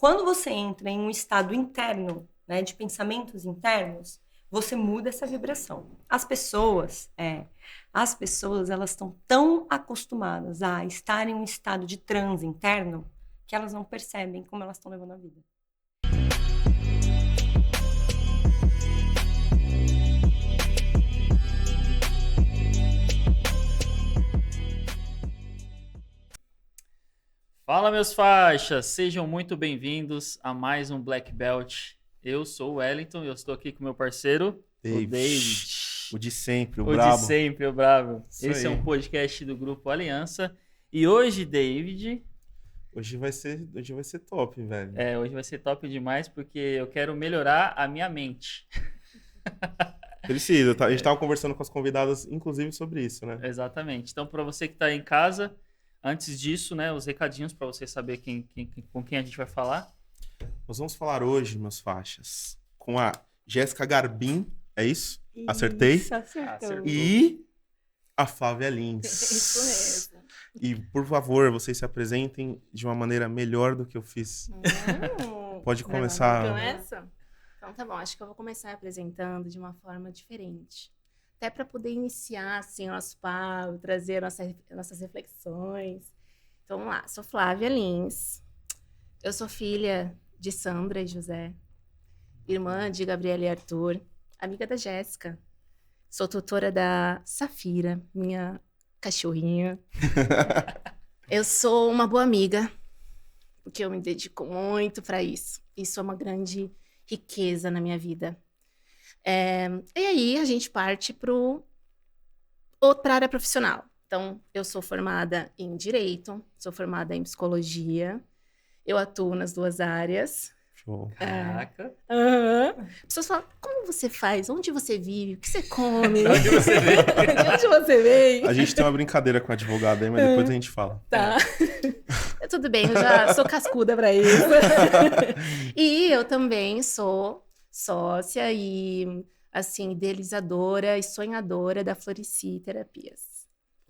Quando você entra em um estado interno, né, de pensamentos internos, você muda essa vibração. As pessoas, elas estão tão acostumadas a estar em um estado de transe interno que elas não percebem como elas estão levando a vida. Fala, meus faixas! Sejam muito bem-vindos a mais um Black Belt. Eu sou o Wellington e eu estou aqui com meu parceiro, o David. O de sempre, o O brabo. de sempre, o brabo. Isso Esse aí. é um podcast do Grupo Aliança. E hoje, David... Hoje vai ser top, velho. Hoje vai ser top demais porque eu quero melhorar a minha mente. Precisa, a gente tava conversando com as convidadas, inclusive, sobre isso, né? Exatamente. Então, para você que está em casa, antes disso, né, os recadinhos para você saber com quem a gente vai falar. Nós vamos falar hoje, meus faixas, com a Jéssica Garbim, é isso? Acertei? Isso, acertou. E a Flávia Lins. Isso mesmo. E, por favor, vocês se apresentem de uma maneira melhor do que eu fiz. Pode começar. Começa? Então tá bom, acho que eu vou começar apresentando de uma forma diferente. Até para poder iniciar assim, o nosso papo, trazer nossas reflexões. Então vamos lá, sou Flávia Lins. Eu sou filha de Sandra e José, irmã de Gabriela e Arthur, amiga da Jéssica. Sou tutora da Safira, minha cachorrinha. Eu sou uma boa amiga, porque eu me dedico muito para isso. Isso é uma grande riqueza na minha vida. E aí a gente parte para outra área profissional. Então, eu sou formada em Direito, sou formada em Psicologia, eu atuo nas duas áreas. Show. Caraca! As pessoas falam, como você faz? Onde você vive? O que você come? Onde você veio? De onde você veio? A gente tem uma brincadeira com a advogada aí, mas depois a gente fala. Tá. Tudo bem, eu já sou cascuda para isso. E eu também sou sócia e, assim, idealizadora e sonhadora da Florici Terapias.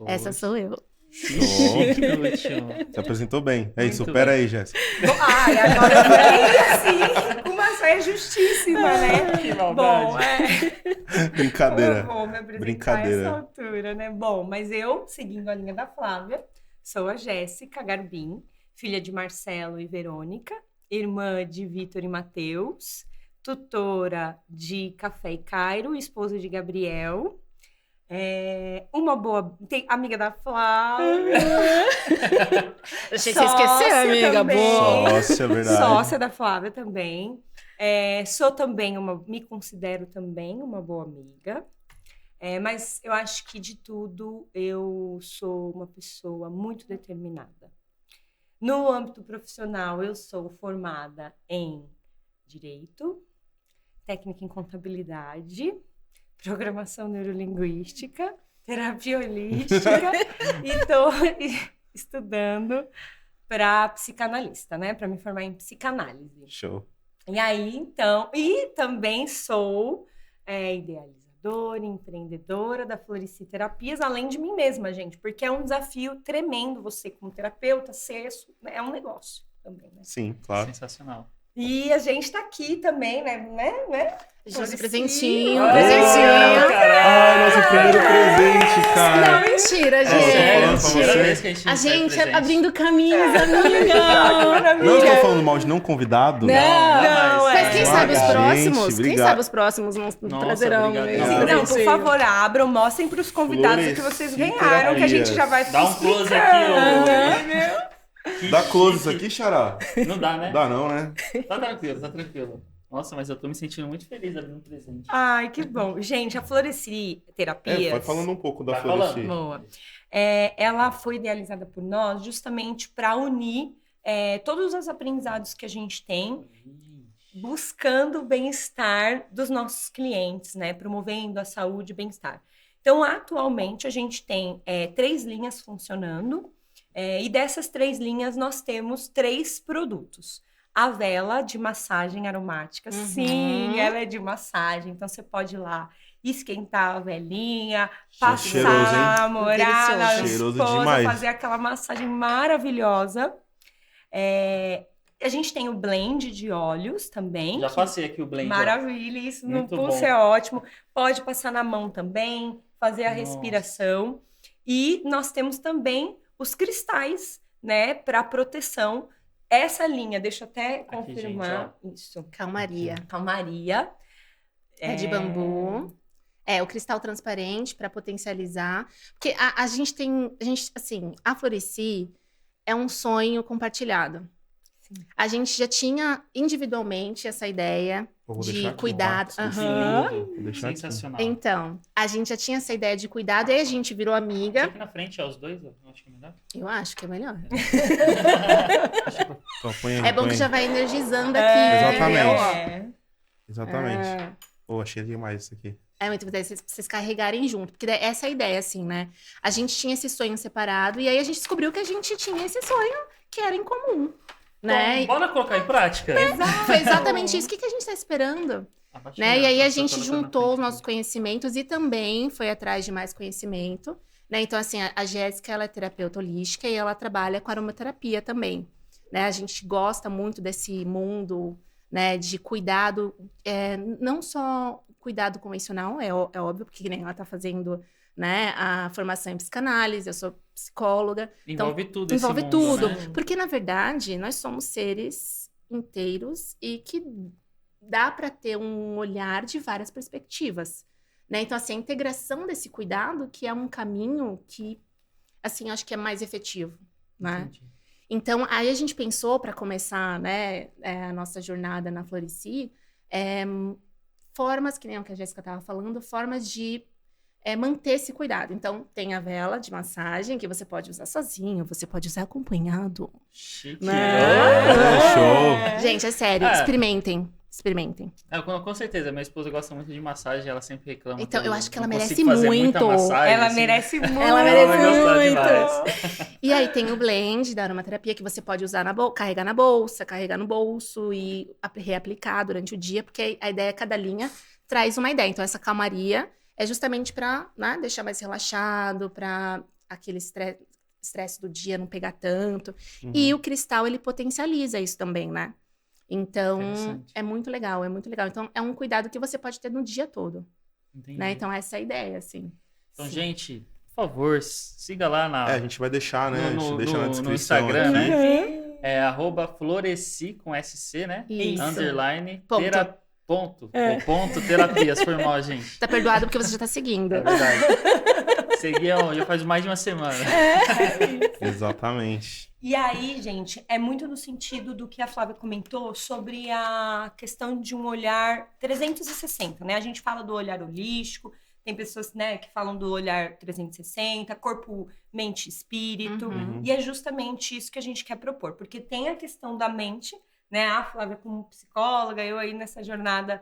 Essa sou eu. Show. Último. Se apresentou bem. É isso, Muito supera bem. aí, Jéssica. Ai, agora eu falei assim, com uma saia justíssima, né? Que maldade. Bom, Brincadeira. eu vou me apresentar Brincadeira. a essa altura, né? Bom, mas eu, seguindo a linha da Flávia, sou a Jéssica Garbim, filha de Marcelo e Verônica, irmã de Vitor e Matheus, tutora de Café e Cairo, esposa de Gabriel, uma boa amiga da Flávia. Achei que você esqueceu, amiga. também. Boa. Sócia, verdade. Sócia da Flávia também. Sou também me considero também uma boa amiga. Mas eu acho que de tudo eu sou uma pessoa muito determinada. No âmbito profissional, eu sou formada em Direito, técnica em contabilidade, programação neurolinguística, terapia holística e estou estudando para psicanalista, né? Para me formar em psicanálise. Show. E aí, então, e também sou idealizadora, empreendedora da Florici Terapias, além de mim mesma, gente, porque é um desafio tremendo você como terapeuta é um negócio também, né? Sim, claro. Sensacional. E a gente tá aqui também, né? Trouxe presentinho, Ai, presentinho. Ai, nosso primeiro presente, cara. Não, mentira, falando pra gente. você. A gente abrindo caminhos, amiga. Não estou falando mal de não convidado. Não, mas quem sabe os Gente, próximos? Quem obrigado. sabe os próximos não Nossa, trazerão. obrigado. Não, por favor, abram, mostrem pros convidados o que vocês ganharam, que a gente já vai Dá um close explicando. aqui, Dá close isso aqui, Xará? Não dá, né? Dá não, né? Tá tranquilo. Nossa, mas eu tô me sentindo muito feliz abrindo um presente. Ai, que bom. Gente, a Florici Terapias... Vai falando um pouco da Vai Florici. Boa. Ela foi idealizada por nós justamente para unir todos os aprendizados que a gente tem buscando o bem-estar dos nossos clientes, né? Promovendo a saúde e bem-estar. Então, atualmente, a gente tem 3 linhas funcionando e dessas 3 linhas nós temos 3 produtos. A vela de massagem aromática, sim, ela é de massagem, então você pode ir lá esquentar a velinha, passar Cheiroso, hein? na namorada, na Cheiroso esposa, demais. fazer aquela massagem maravilhosa. A gente tem o blend de óleos também. Já que passei aqui o blend. Maravilha, isso no Muito pulso bom. é ótimo. Pode passar na mão também, fazer a Nossa. respiração. E nós temos também os cristais, né, para proteção. Essa linha, deixa eu até confirmar isso. Calmaria. Calmaria. É de bambu. O cristal transparente para potencializar. Porque a gente tem, assim, a Floreci é um sonho compartilhado. Sim. A gente já tinha individualmente essa ideia Vou deixar de aqui, cuidado. tá? Aham. Vou deixar aqui. Sensacional. Então, a gente já tinha essa ideia de cuidado, e aí a gente virou amiga. Aqui na frente, os dois, eu acho que é melhor. Eu acho que é melhor. Então, põe aí, É bom põe que aí. já vai energizando aqui. Exatamente. Entendeu? Exatamente. É. Pô, achei demais isso aqui. É muito importante vocês carregarem junto, porque essa é a ideia, assim, né? A gente tinha esse sonho separado, e aí a gente descobriu que a gente tinha esse sonho que era em comum, né? Então, bora colocar em prática? Foi exatamente isso. O que a gente tá esperando? Abaixa Né? E aí a essa gente toda juntou na os frente. nossos conhecimentos e também foi atrás de mais conhecimento, né? Então, assim, a Jéssica, ela é terapeuta holística e ela trabalha com aromaterapia também, né? A gente gosta muito desse mundo, né, de cuidado, não só cuidado convencional, é óbvio, porque nem ela tá fazendo, né, a formação em psicanálise, eu sou psicóloga. Envolve tudo esse Envolve mundo, tudo. né? Porque, na verdade, nós somos seres inteiros e que dá para ter um olhar de várias perspectivas, né? Então, assim, a integração desse cuidado, que é um caminho que, assim, acho que é mais efetivo, né? Entendi. Então, aí a gente pensou, para começar, né, a nossa jornada na Floreci, formas, que nem o que a Jéssica estava falando, formas de manter esse cuidado. Então, tem a vela de massagem, que você pode usar sozinho, você pode usar acompanhado. Chique. É, show. Gente, é sério, experimentem. Experimentem. Com certeza, minha esposa gosta muito de massagem, ela sempre reclama. Então, que eu acho que ela não merece consigo fazer muita muito. massagem, Ela assim. merece muito. Ela merece vai gostar muito. E aí tem o blend da aromaterapia que você pode usar carregar na bolsa, carregar no bolso e reaplicar durante o dia, porque a ideia é cada linha traz uma ideia. Então, essa calmaria é justamente para, né, deixar mais relaxado, para aquele estresse do dia não pegar tanto. Uhum. E o cristal, ele potencializa isso também, né? Então, Interessante. é muito legal, é muito legal. Então, é um cuidado que você pode ter no dia todo, Entendi. né? Então, essa é a ideia, assim. Então, gente, por favor, siga lá A gente vai deixar, né? A gente deixa na descrição. no Instagram, aqui. né? É @floreci com SC, né? Isso. Underline Ponto. ponto terapias. Foi mal, gente. Tá perdoado porque você já tá seguindo. É verdade. Segui já faz mais de uma semana. Exatamente. E aí, gente, é muito no sentido do que a Flávia comentou sobre a questão de um olhar 360, né? A gente fala do olhar holístico, tem pessoas, né, que falam do olhar 360, corpo, mente, espírito. Uhum. E é justamente isso que a gente quer propor, porque tem a questão da mente, né? A Flávia como psicóloga, eu aí nessa jornada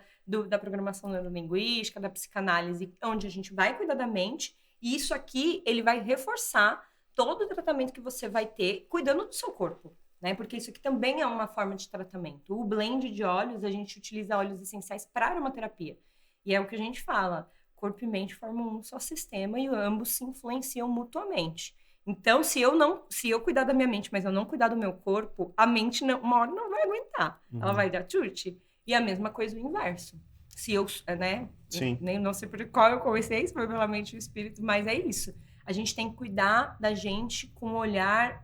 da programação neurolinguística, da psicanálise, onde a gente vai cuidar da mente, e isso aqui, ele vai reforçar todo o tratamento que você vai ter cuidando do seu corpo, né? Porque isso aqui também é uma forma de tratamento. O blend de óleos, a gente utiliza óleos essenciais para aromaterapia. E é o que a gente fala, corpo e mente formam um só sistema e ambos se influenciam mutuamente. Então, se eu cuidar da minha mente, mas eu não cuidar do meu corpo, a mente uma hora não vai aguentar. Ela vai dar chute. E a mesma coisa o inverso. Se eu, né? Sim. Nem não sei por qual eu comecei, se foi pela mente e o espírito, mas é isso. A gente tem que cuidar da gente com um olhar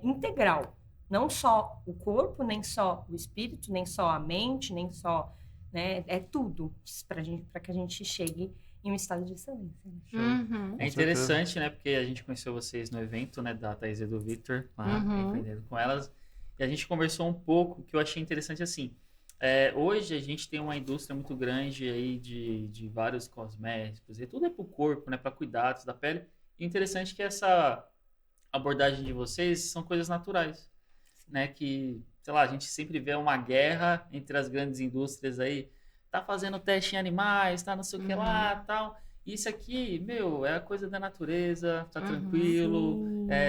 integral. Não só o corpo, nem só o espírito, nem só a mente, nem só... né? É tudo para que a gente chegue em um estado de excelência. Uhum. É interessante, né? Porque a gente conheceu vocês no evento, né? Da Thaís e do Victor, lá, aprendendo com elas. E a gente conversou um pouco, que eu achei interessante assim. Hoje a gente tem uma indústria muito grande aí de vários cosméticos. E tudo é pro corpo, né? Para cuidados da pele. E interessante que essa abordagem de vocês são coisas naturais, né? Que, sei lá, a gente sempre vê uma guerra entre as grandes indústrias aí. Tá fazendo teste em animais, tá não sei o que lá, tal. Isso aqui, é a coisa da natureza, tá tranquilo.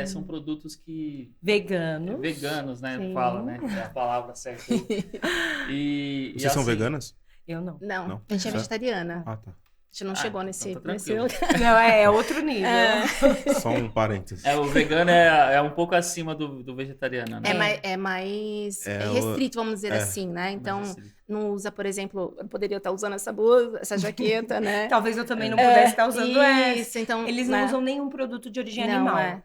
São produtos que... Veganos, né? Sim. Fala, né? É a palavra certa aí. Vocês são assim, veganas? Eu não. Não, Não. a gente é Certo. vegetariana. Ah, tá. A gente não chegou nesse então tá tranquilo. Não, é outro nível. Só um parênteses. O vegano é um pouco acima do vegetariano, né? É mais É restrito, vamos dizer assim, né? Então, Mais restrito. não usa, por exemplo, eu poderia estar usando essa blusa, essa jaqueta, né? Talvez eu também não pudesse estar usando essa. Isso, então... Eles não usam nenhum produto de origem animal.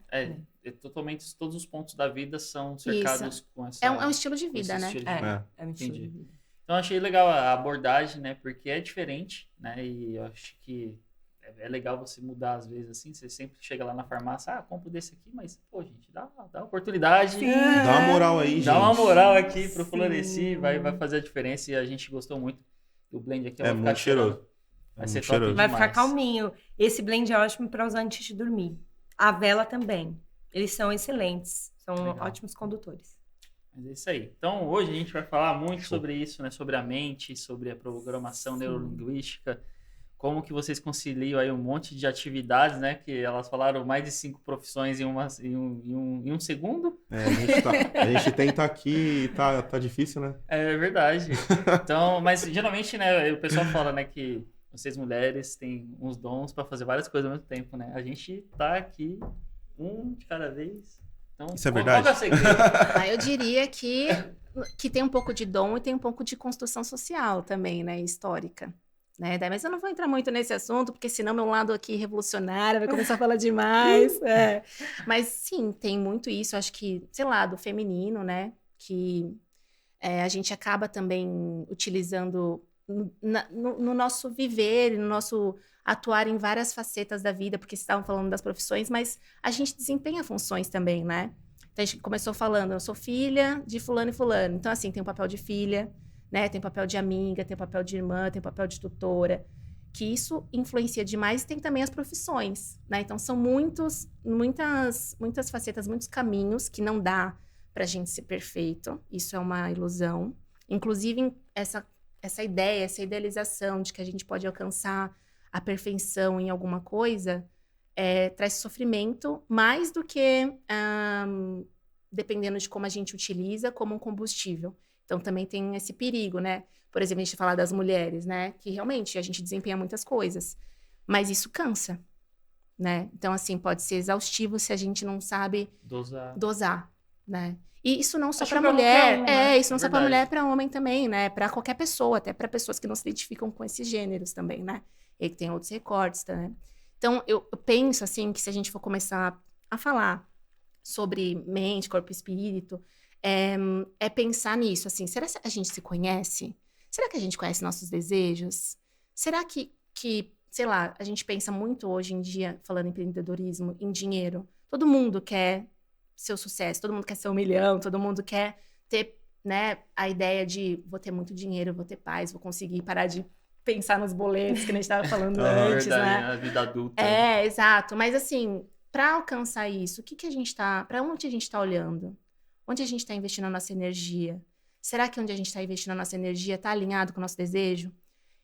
Totalmente, todos os pontos da vida são cercados com essa... É um estilo de vida, né? Estilo de É um Entendi. estilo de vida. Então, achei legal a abordagem, né? Porque é diferente, né? E eu acho que é legal você mudar às vezes, assim. Você sempre chega lá na farmácia, compro desse aqui, mas, pô, gente, dá oportunidade. Sim. Dá uma moral aí, gente. Dá uma moral aqui pro Sim. Floresci, vai fazer a diferença. E a gente gostou muito do blend aqui. É muito cheiroso. Vai ser muito top cheiroso. Vai demais. ficar calminho. Esse blend é ótimo para usar antes de dormir. A vela também. Eles são excelentes. São Legal. ótimos condutores. Mas é isso aí. Então, hoje a gente vai falar muito sobre isso, né? Sobre a mente, sobre a programação neurolinguística, como que vocês conciliam aí um monte de atividades, né? Que elas falaram mais de 5 profissões em um segundo. A gente tenta aqui e tá difícil, né? É verdade. Então, mas geralmente, né? O pessoal fala, né? Que vocês mulheres têm uns dons para fazer várias coisas ao mesmo tempo, né? A gente tá aqui, um de cada vez. Então, Isso é qual verdade? que é o segredo? Eu diria que tem um pouco de dom e tem um pouco de construção social também, né? Histórica. Né? Mas eu não vou entrar muito nesse assunto, porque senão meu lado aqui revolucionário vai começar a falar demais. Mas sim, tem muito isso. Acho que, sei lá, do feminino, né? Que a gente acaba também utilizando no nosso viver, no nosso atuar em várias facetas da vida, porque vocês estavam falando das profissões, mas a gente desempenha funções também, né? Então, a gente começou falando, eu sou filha de fulano e fulano. Então, assim, tem o papel de filha, né? Tem o papel de amiga, tem o papel de irmã, tem o papel de tutora, que isso influencia demais. E tem também as profissões, né? Então, são muitas facetas, muitos caminhos que não dá pra gente ser perfeito. Isso é uma ilusão. Inclusive, essa ideia, essa idealização de que a gente pode alcançar a perfeição em alguma coisa traz sofrimento mais do que, dependendo de como a gente utiliza, como um combustível. Então, também tem esse perigo, né? Por exemplo, a gente fala das mulheres, né? Que realmente a gente desempenha muitas coisas, mas isso cansa, né? Então, assim, pode ser exaustivo se a gente não sabe dosar, né? E isso não só para mulher, isso não só para mulher, para homem também, né? Para qualquer pessoa, até para pessoas que não se identificam com esses gêneros também, né? E que tem outros recortes, tá, né? Então, eu penso, assim, que se a gente for começar a falar sobre mente, corpo e espírito, é pensar nisso, assim, será que a gente se conhece? Será que a gente conhece nossos desejos? Será que sei lá, a gente pensa muito hoje em dia, falando em empreendedorismo, em dinheiro. Todo mundo quer seu sucesso, todo mundo quer ser 1 milhão, todo mundo quer ter, né, a ideia de vou ter muito dinheiro, vou ter paz, vou conseguir parar de pensar nos boletos que a gente estava falando antes, verdade, né? A vida adulta. Exato. Mas assim, para alcançar isso, para onde a gente está olhando? Onde a gente está investindo a nossa energia? Será que onde a gente está investindo a nossa energia está alinhado com o nosso desejo?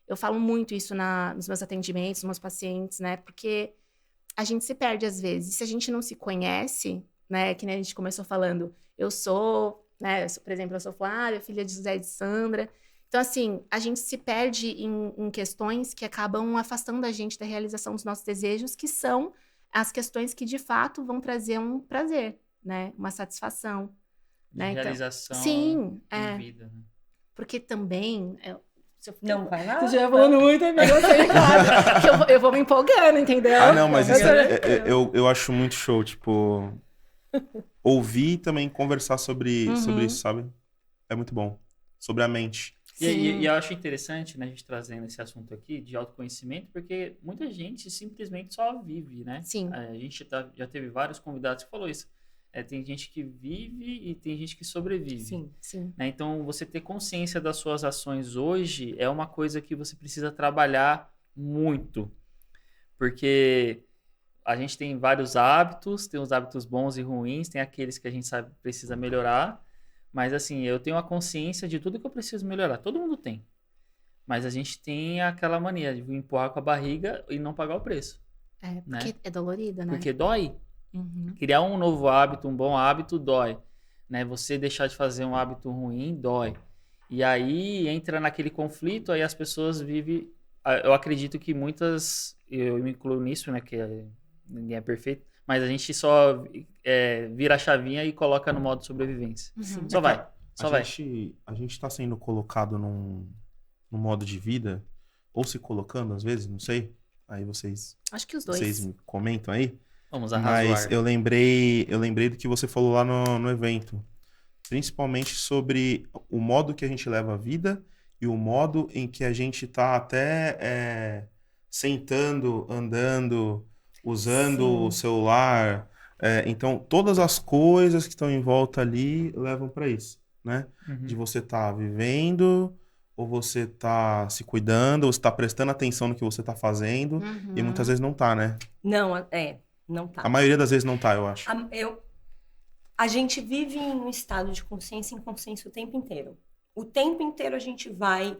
Eu falo muito isso nos meus atendimentos, nos meus pacientes, né? Porque a gente se perde às vezes. Se a gente não se conhece, né? Que nem a gente começou falando, eu sou, né? Por exemplo, eu sou Flávia, filha de José e de Sandra. Então, assim, a gente se perde em questões que acabam afastando a gente da realização dos nossos desejos, que são as questões que, de fato, vão trazer um prazer, né? Uma satisfação. Né? Realização sim, em vida, né? Porque também... Não, vai lá. Você já falando muito, amiga, eu sei, claro. Que eu vou me empolgando, entendeu? Ah, não, mas isso eu acho muito show, tipo... Ouvir e também conversar sobre isso, sabe? É muito bom. Sobre a mente. E eu acho interessante, né, a gente trazendo esse assunto aqui de autoconhecimento, porque muita gente simplesmente só vive, né? Sim. A gente já teve vários convidados que falou isso. Tem gente que vive e tem gente que sobrevive. Sim. Sim. Né? Então, você ter consciência das suas ações hoje é uma coisa que você precisa trabalhar muito. Porque a gente tem vários hábitos, tem os hábitos bons e ruins, tem aqueles que a gente sabe que precisa melhorar. Mas, assim, eu tenho a consciência de tudo que eu preciso melhorar. Todo mundo tem. Mas a gente tem aquela mania de empurrar com a barriga e não pagar o preço. Porque né? é dolorido, né? Porque dói. Uhum. Criar um novo hábito, um bom hábito, dói. Né? Você deixar de fazer um hábito ruim, dói. E aí entra naquele conflito, aí as pessoas vivem eu acredito que eu me incluo nisso, né, que ninguém é perfeito, mas a gente só vira a chavinha e coloca no modo sobrevivência. Uhum. Só vai. A gente tá sendo colocado num modo de vida, ou se colocando às vezes, não sei. Aí vocês Acho que os dois. me comentam aí. Vamos Mas arrazoar. eu lembrei do que você falou lá no evento. Principalmente sobre o modo que a gente leva a vida e o modo em que a gente tá até sentando, andando, usando Sim. o celular. Então, todas as coisas que estão em volta ali levam para isso, né? Uhum. De você estar vivendo, ou você tá se cuidando, ou você tá prestando atenção no que você tá fazendo. Uhum. E muitas vezes não tá, né? Não, não tá. A maioria das vezes não tá, eu acho. A gente vive em um estado de consciência e inconsciência o tempo inteiro. O tempo inteiro a gente vai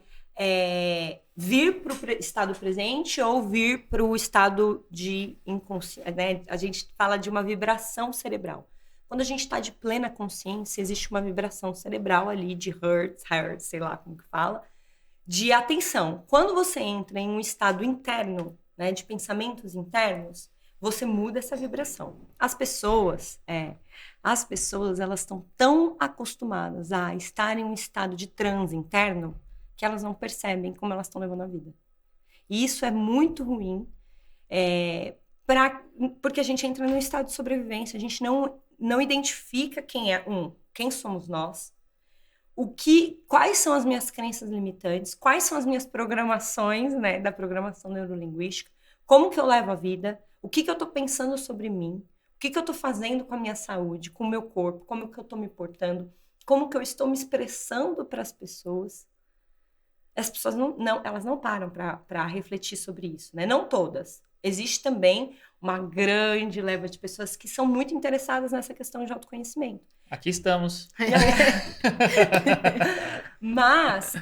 vir para o estado presente ou vir para o estado de inconsciência, né? A gente fala de uma vibração cerebral. Quando a gente está de plena consciência, existe uma vibração cerebral ali de hertz, sei lá como que fala, de atenção. Quando você entra em um estado interno, né, de pensamentos internos, você muda essa vibração. As pessoas, elas estão tão acostumadas a estar em um estado de transe interno que elas não percebem como elas estão levando a vida. E isso é muito ruim, porque a gente entra num estado de sobrevivência, a gente não identifica quem somos nós, quais são as minhas crenças limitantes, quais são as minhas programações, né, da programação neurolinguística, como que eu levo a vida, o que eu estou pensando sobre mim, o que eu estou fazendo com a minha saúde, com o meu corpo, como que eu estou me portando, como que eu estou me expressando para as pessoas. As pessoas elas não param para refletir sobre isso, né? Não todas. Existe também uma grande leva de pessoas que são muito interessadas nessa questão de autoconhecimento. Aqui estamos. Mas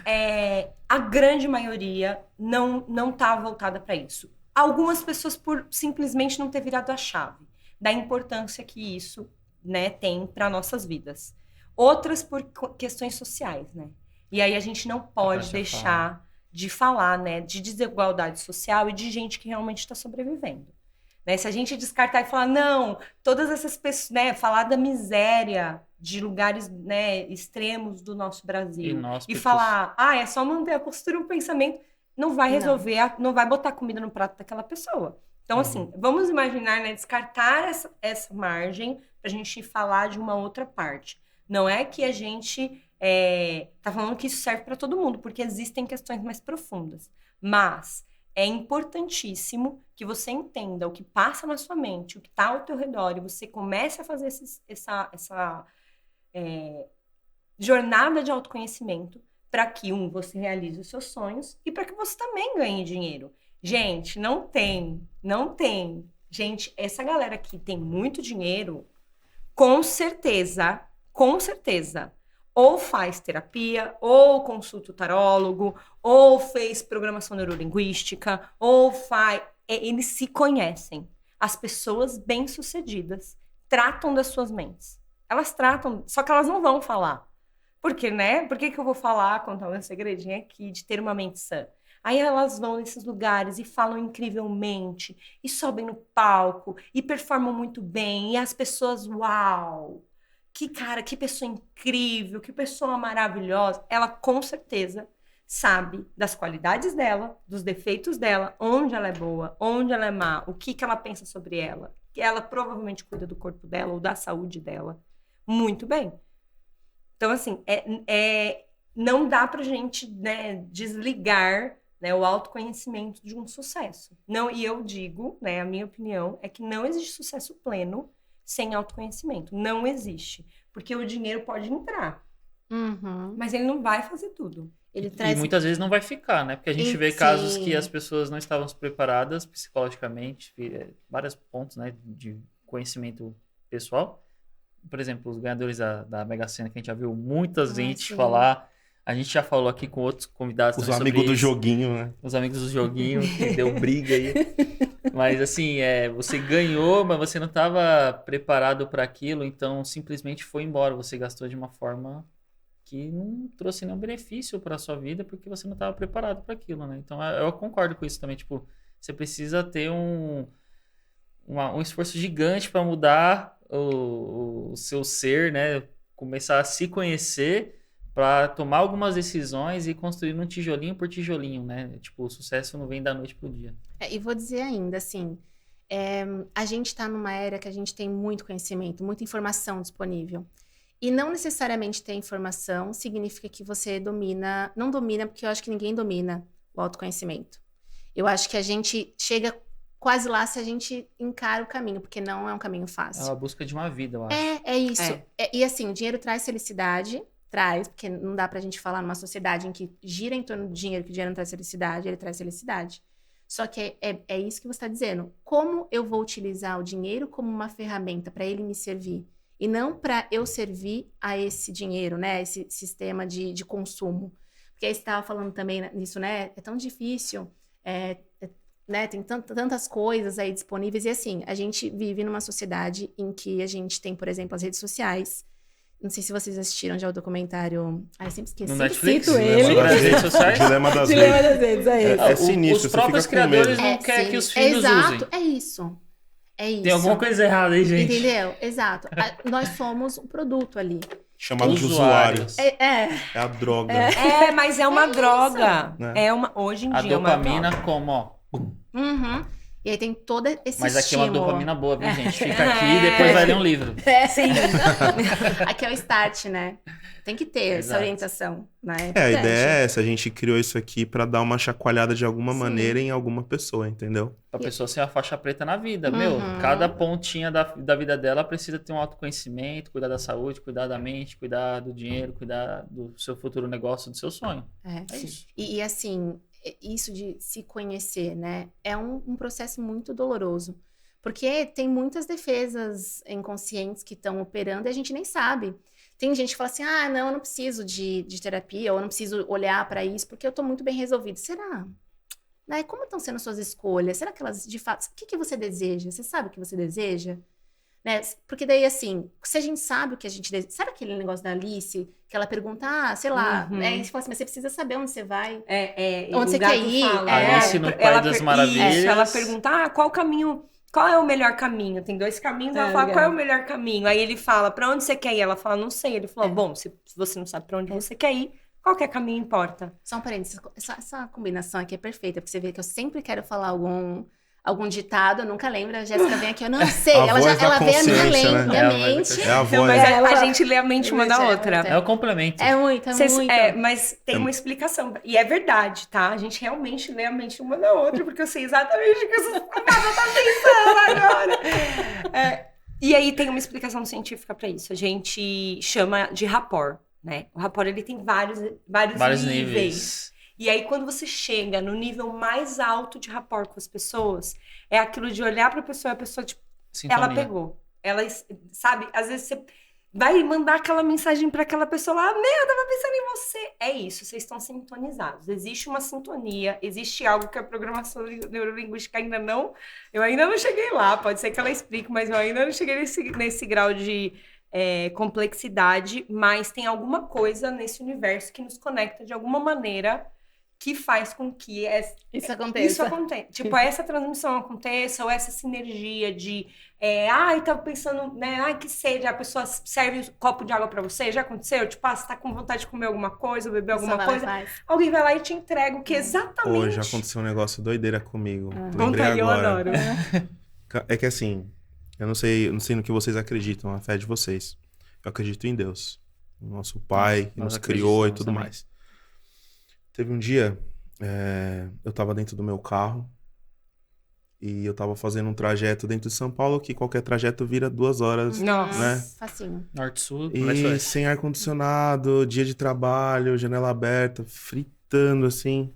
a grande maioria não está voltada para isso. Algumas pessoas por simplesmente não ter virado a chave da importância que isso, né, tem para nossas vidas. Outras por questões sociais, né? E aí a gente não pode deixar de falar, né, de desigualdade social e de gente que realmente está sobrevivendo. Né? Se a gente descartar e falar, não, todas essas pessoas, né, falar da miséria de lugares, né, extremos do nosso Brasil e falar, é só manter a postura e o pensamento, não vai resolver, não vai botar comida no prato daquela pessoa. Então, assim, vamos imaginar, né, descartar essa margem para a gente falar de uma outra parte. Não é que a gente tá falando que isso serve para todo mundo, porque existem questões mais profundas. Mas é importantíssimo que você entenda o que passa na sua mente, o que está ao teu redor, e você comece a fazer essa jornada de autoconhecimento para que, você realize os seus sonhos e para que você também ganhe dinheiro. Gente, não tem. Gente, essa galera que tem muito dinheiro, com certeza, ou faz terapia, ou consulta o tarólogo, ou fez programação neurolinguística, eles se conhecem. As pessoas bem-sucedidas tratam das suas mentes. Elas tratam, só que elas não vão falar. Por quê, né? Por que eu vou falar, contar um segredinho aqui de ter uma mente sã? Aí elas vão nesses lugares e falam incrivelmente, e sobem no palco, e performam muito bem, e as pessoas, uau! Que pessoa incrível, que pessoa maravilhosa. Ela com certeza sabe das qualidades dela, dos defeitos dela, onde ela é boa, onde ela é má, o que ela pensa sobre ela. Que ela provavelmente cuida do corpo dela ou da saúde dela muito bem. Então, assim, não dá pra gente, né, desligar, né, o autoconhecimento de um sucesso. Não, e eu digo, né, a minha opinião é que não existe sucesso pleno sem autoconhecimento. Não existe. Porque o dinheiro pode entrar. Mas ele não vai fazer tudo. E muitas vezes não vai ficar, né? Porque a gente vê casos que as pessoas não estavam preparadas psicologicamente, vários pontos, né, de conhecimento pessoal. Por exemplo, os ganhadores da Mega Sena, que a gente já viu muitas gente falar. A gente já falou aqui com outros convidados. Os amigos do joguinho, né? Os amigos do joguinho, que deu briga aí. Mas assim, você ganhou, mas você não estava preparado para aquilo, então simplesmente foi embora. Você gastou de uma forma que não trouxe nenhum benefício para sua vida porque você não estava preparado para aquilo, né? Então eu concordo com isso também, tipo, você precisa ter um esforço gigante para mudar o seu ser, né? Começar a se conhecer para tomar algumas decisões e construir um tijolinho por tijolinho, né? Tipo, o sucesso não vem da noite pro dia. E vou dizer ainda, assim, a gente está numa era que a gente tem muito conhecimento, muita informação disponível. E não necessariamente ter informação significa que você domina... Não domina, porque eu acho que ninguém domina o autoconhecimento. Eu acho que a gente chega quase lá se a gente encara o caminho, porque não é um caminho fácil. É a busca de uma vida, eu acho. É isso. E assim, o dinheiro traz felicidade, porque não dá pra gente falar numa sociedade em que gira em torno do dinheiro, que o dinheiro não traz felicidade, ele traz felicidade. Só que é isso que você está dizendo. Como eu vou utilizar o dinheiro como uma ferramenta para ele me servir? E não para eu servir a esse dinheiro, né? Esse sistema de consumo. Porque aí você estava falando também nisso, né? É tão difícil, né? Tem tantas coisas aí disponíveis. E assim, a gente vive numa sociedade em que a gente tem, por exemplo, as redes sociais. Não sei se vocês assistiram já o documentário... eu sempre esqueci. No Netflix? Cito ele. Das redes sociais? Dilema das Dilema redes. das redes, é isso. É sinistro, Os você próprios fica com medo. criadores não querem Sim. que os filhos Exato, usem. é isso. Tem alguma coisa errada aí, gente. Entendeu? Exato. Nós somos um produto ali. Chamado de usuário. Usuários. É a droga. Mas é uma droga. É. Hoje em A dia é uma dopamina droga. como, ó. Uhum. E aí tem todo esse Mas aqui é uma estímulo. dopamina boa, viu, gente? Fica aqui e depois vai ler um livro. Sim. Aqui é o start, né? Tem que ter essa Exato. orientação, né? A importante. ideia é essa. A gente criou isso aqui pra dar uma chacoalhada de alguma Sim. maneira em alguma pessoa, entendeu? Pra pessoa ser uma faixa preta na vida. Uhum. Meu, cada pontinha da vida dela precisa ter um autoconhecimento, cuidar da saúde, cuidar da mente, cuidar do dinheiro, cuidar do seu futuro negócio, do seu sonho. É isso. E assim, isso de se conhecer, né? É um processo muito doloroso. Porque tem muitas defesas inconscientes que estão operando e a gente nem sabe. Tem gente que fala assim, não, eu não preciso de terapia, ou eu não preciso olhar para isso, porque eu tô muito bem resolvido. Será? Né? Como estão sendo suas escolhas? Será que elas, de fato... O que você deseja? Você sabe o que você deseja? Né? Porque daí, assim, se a gente sabe o que a gente deseja... Sabe aquele negócio da Alice? Que ela pergunta, sei lá, né? E você fala assim, mas você precisa saber onde você vai. Onde você quer ir. Alice no País das Maravilhas. Isso, ela pergunta, qual o caminho... Qual é o melhor caminho? Tem 2 caminhos, ela fala, qual é o melhor caminho? Aí ele fala, pra onde você quer ir? Ela fala, não sei. Ele falou, bom, se você não sabe pra onde você quer ir, qualquer caminho importa. Só um parênteses, essa combinação aqui é perfeita, porque você vê que eu sempre quero falar algum ditado, eu nunca lembro. A Jéssica vem aqui, eu não sei. A ela voz da vê a minha consciência, né? minha mente. É a Não, voz. mas a gente lê a mente uma da outra. É o complemento. É muito. Mas tem uma explicação. E é verdade, tá? A gente realmente lê a mente uma da outra, porque eu sei exatamente o que essa camada tá pensando agora. E aí tem uma explicação científica pra isso. A gente chama de rapport, né? O rapport, ele tem vários níveis. E aí, quando você chega no nível mais alto de rapport com as pessoas, é aquilo de olhar pra pessoa e a pessoa, tipo, Sintonia. ela pegou. Ela, sabe, às vezes você vai mandar aquela mensagem pra aquela pessoa lá, eu tava pensando em você. É isso, vocês estão sintonizados. Existe uma sintonia, existe algo que a programação neurolinguística eu ainda não cheguei lá, pode ser que ela explique, mas eu ainda não cheguei nesse grau de complexidade, mas tem alguma coisa nesse universo que nos conecta de alguma maneira que faz com que isso aconteça. Tipo, essa transmissão aconteça, ou essa sinergia de tava pensando, né, que sede, a pessoa serve um copo de água pra você, já aconteceu? Tipo, você tá com vontade de comer alguma coisa, beber alguma coisa, alguém vai lá e te entrega o que exatamente... Hoje aconteceu um negócio doideira comigo. Lembrei Conta aí, eu agora. adoro. É que assim, eu não sei no que vocês acreditam, a fé de vocês. Eu acredito em Deus, o nosso Pai, que nos criou e tudo também. mais. Teve um dia, eu tava dentro do meu carro e eu tava fazendo um trajeto dentro de São Paulo, que qualquer trajeto vira 2 horas, Nossa, né? Facinho. Norte-sul, E leste-oeste. sem ar-condicionado, dia de trabalho, janela aberta, fritando, assim.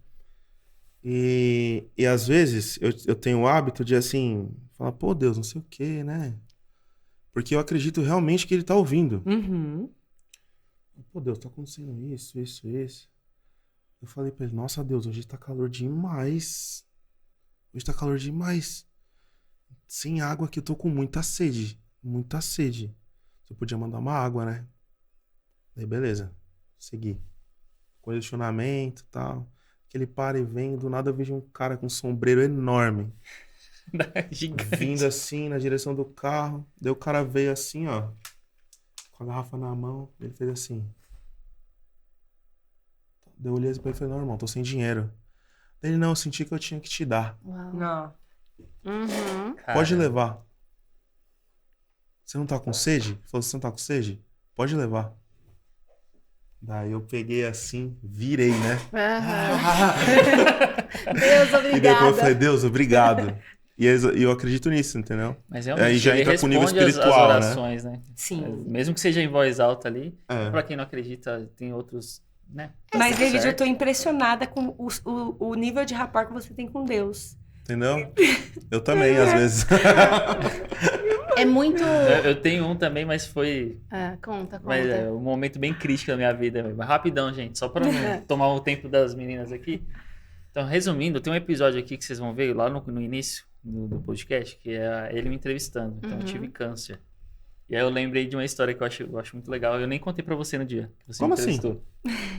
E às vezes eu tenho o hábito de, assim, falar, pô, Deus, não sei o quê, né? Porque eu acredito realmente que ele tá ouvindo. Uhum. Pô, Deus, tá acontecendo isso. Eu falei pra ele, nossa, Deus, hoje tá calor demais. Hoje tá calor demais. Sem água aqui, eu tô com muita sede. Muita sede. Você podia mandar uma água, né? Aí, beleza. Segui. Condicionamento e tal. Que ele para e vem, do nada eu vejo um cara com um sombreiro enorme. Gigante. Vindo assim na direção do carro. Daí o cara veio assim, ó. Com a garrafa na mão. Ele fez assim. Daí eu olhei pra ele e falei, não, irmão, tô sem dinheiro. Daí ele, não, eu senti que eu tinha que te dar. Uau. Não. Uhum. Pode levar. Você não tá com sede? Ele falou, você não tá com sede? Pode levar. Daí eu peguei assim, virei, né? Deus, E obrigada. depois eu falei, Deus, obrigado. E eu acredito nisso, entendeu? Mas realmente, Aí já ele entra com o nível responde espiritual, as orações, né? Sim. Mesmo que seja em voz alta ali. É. Pra quem não acredita, tem outros, né? Mas, David, eu Certo. tô impressionada com o nível de rapport que você tem com Deus. Entendeu? Eu também, às vezes. É muito... Eu tenho um também, mas foi conta. mas é um momento bem crítico da minha vida. Mas rapidão, gente, só pra não tomar o tempo das meninas aqui. Então, resumindo, tem um episódio aqui que vocês vão ver lá no início do podcast, que é ele me entrevistando. Então, eu tive câncer. E aí eu lembrei de uma história que eu acho muito legal. Eu nem contei pra você no dia que você Como me entrevistou.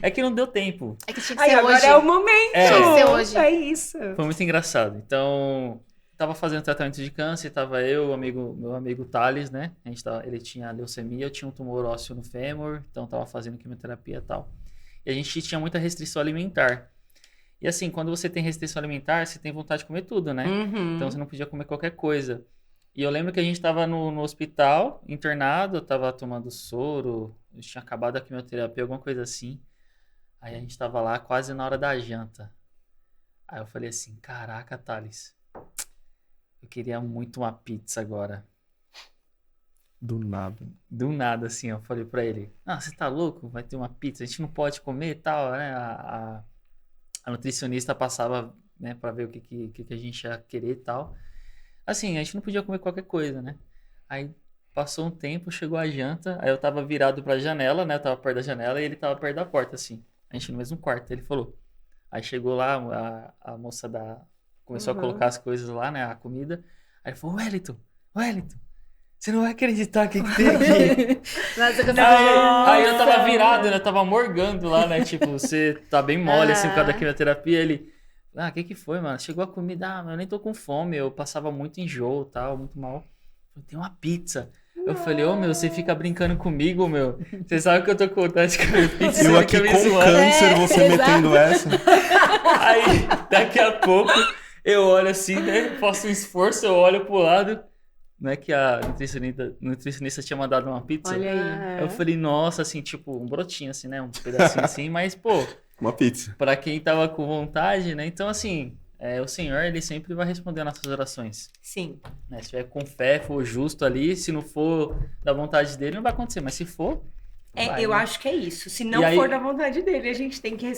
É que não deu tempo. É que tinha que Aí, ser agora hoje. é o momento. É. Tinha que ser hoje. É isso. Foi muito engraçado. Então, tava fazendo tratamento de câncer, tava eu, meu amigo Thales, né? Ele tinha leucemia, eu tinha um tumor ósseo no fêmur, então tava fazendo quimioterapia e tal. E a gente tinha muita restrição alimentar. E assim, quando você tem restrição alimentar, você tem vontade de comer tudo, né? Uhum. Então você não podia comer qualquer coisa. E eu lembro que a gente tava no hospital, internado, eu tava tomando soro, eu tinha acabado a quimioterapia, alguma coisa assim. Aí a gente tava lá quase na hora da janta. Aí eu falei assim, caraca, Thales, eu queria muito uma pizza agora. Do nada. Do nada, assim, eu falei pra ele, você tá louco? Vai ter uma pizza, a gente não pode comer e tal, né? A nutricionista passava, né, pra ver o que a gente ia querer e tal. Assim, a gente não podia comer qualquer coisa, né? Aí passou um tempo, chegou a janta, aí eu tava virado pra janela, né? Eu tava perto da janela e ele tava perto da porta, assim. A gente no mesmo quarto, ele falou. Aí chegou lá, a moça começou a colocar as coisas lá, né? A comida. Aí ele falou, Wellington, você não vai acreditar o que tem aqui. Nossa, que eu Aí eu tava virado, né? Eu tava morgando lá, né? Tipo, você tá bem mole, assim, por causa da quimioterapia. Ele, o que foi, mano? Chegou a comida, mas eu nem tô com fome. Eu passava muito enjoo e tal, muito mal. Tem uma pizza. Eu falei, meu, você fica brincando comigo, meu. Você sabe que eu tô com vontade de comer pizza. Eu aqui com câncer, você metendo essa. Aí, daqui a pouco, eu olho assim, né? Faço um esforço, eu olho pro lado. Não é que a nutricionista tinha mandado uma pizza? Olha aí. Eu falei, nossa, assim, tipo, um brotinho, assim, né? Um pedacinho assim, mas, pô, Uma pizza. pra quem tava com vontade, né? Então, assim, o Senhor, ele sempre vai responder às nossas orações. Sim. Né? Se tiver com fé, for justo ali, se não for da vontade dele, não vai acontecer. Mas se for, vai, Eu né? acho que é isso. Se não E aí- for da vontade dele, a gente tem que que-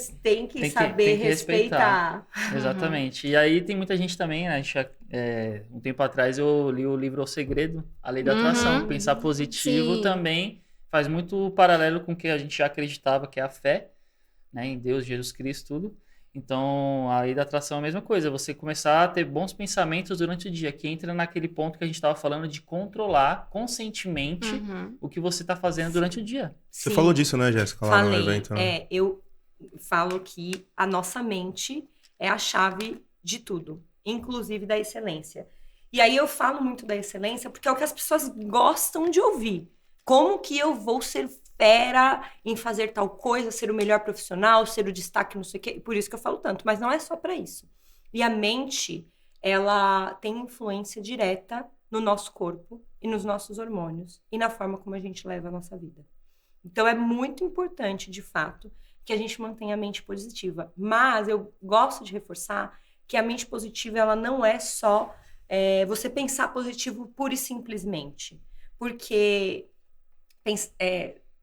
saber tem que respeitar. Exatamente. E aí tem muita gente também, né? Um tempo atrás eu li o livro O Segredo, A Lei da Atração. Pensar positivo Sim. também faz muito paralelo com o que a gente já acreditava, que é a fé, né? Em Deus, Jesus Cristo, tudo. Então, a lei da atração é a mesma coisa. Você começar a ter bons pensamentos durante o dia, que entra naquele ponto que a gente estava falando de controlar conscientemente o que você está fazendo durante o dia. Você Sim. falou disso, né, Jéssica, lá no Falei. evento, né? Eu falo que a nossa mente é a chave de tudo, inclusive da excelência. E aí eu falo muito da excelência porque é o que as pessoas gostam de ouvir. Como que eu vou ser fera em fazer tal coisa, ser o melhor profissional, ser o destaque, não sei o quê. Por isso que eu falo tanto, mas não é só para isso. E a mente, ela tem influência direta no nosso corpo e nos nossos hormônios e na forma como a gente leva a nossa vida. Então é muito importante, de fato, que a gente mantenha a mente positiva. Mas eu gosto de reforçar que a mente positiva, ela não é só você pensar positivo pura e simplesmente. Porque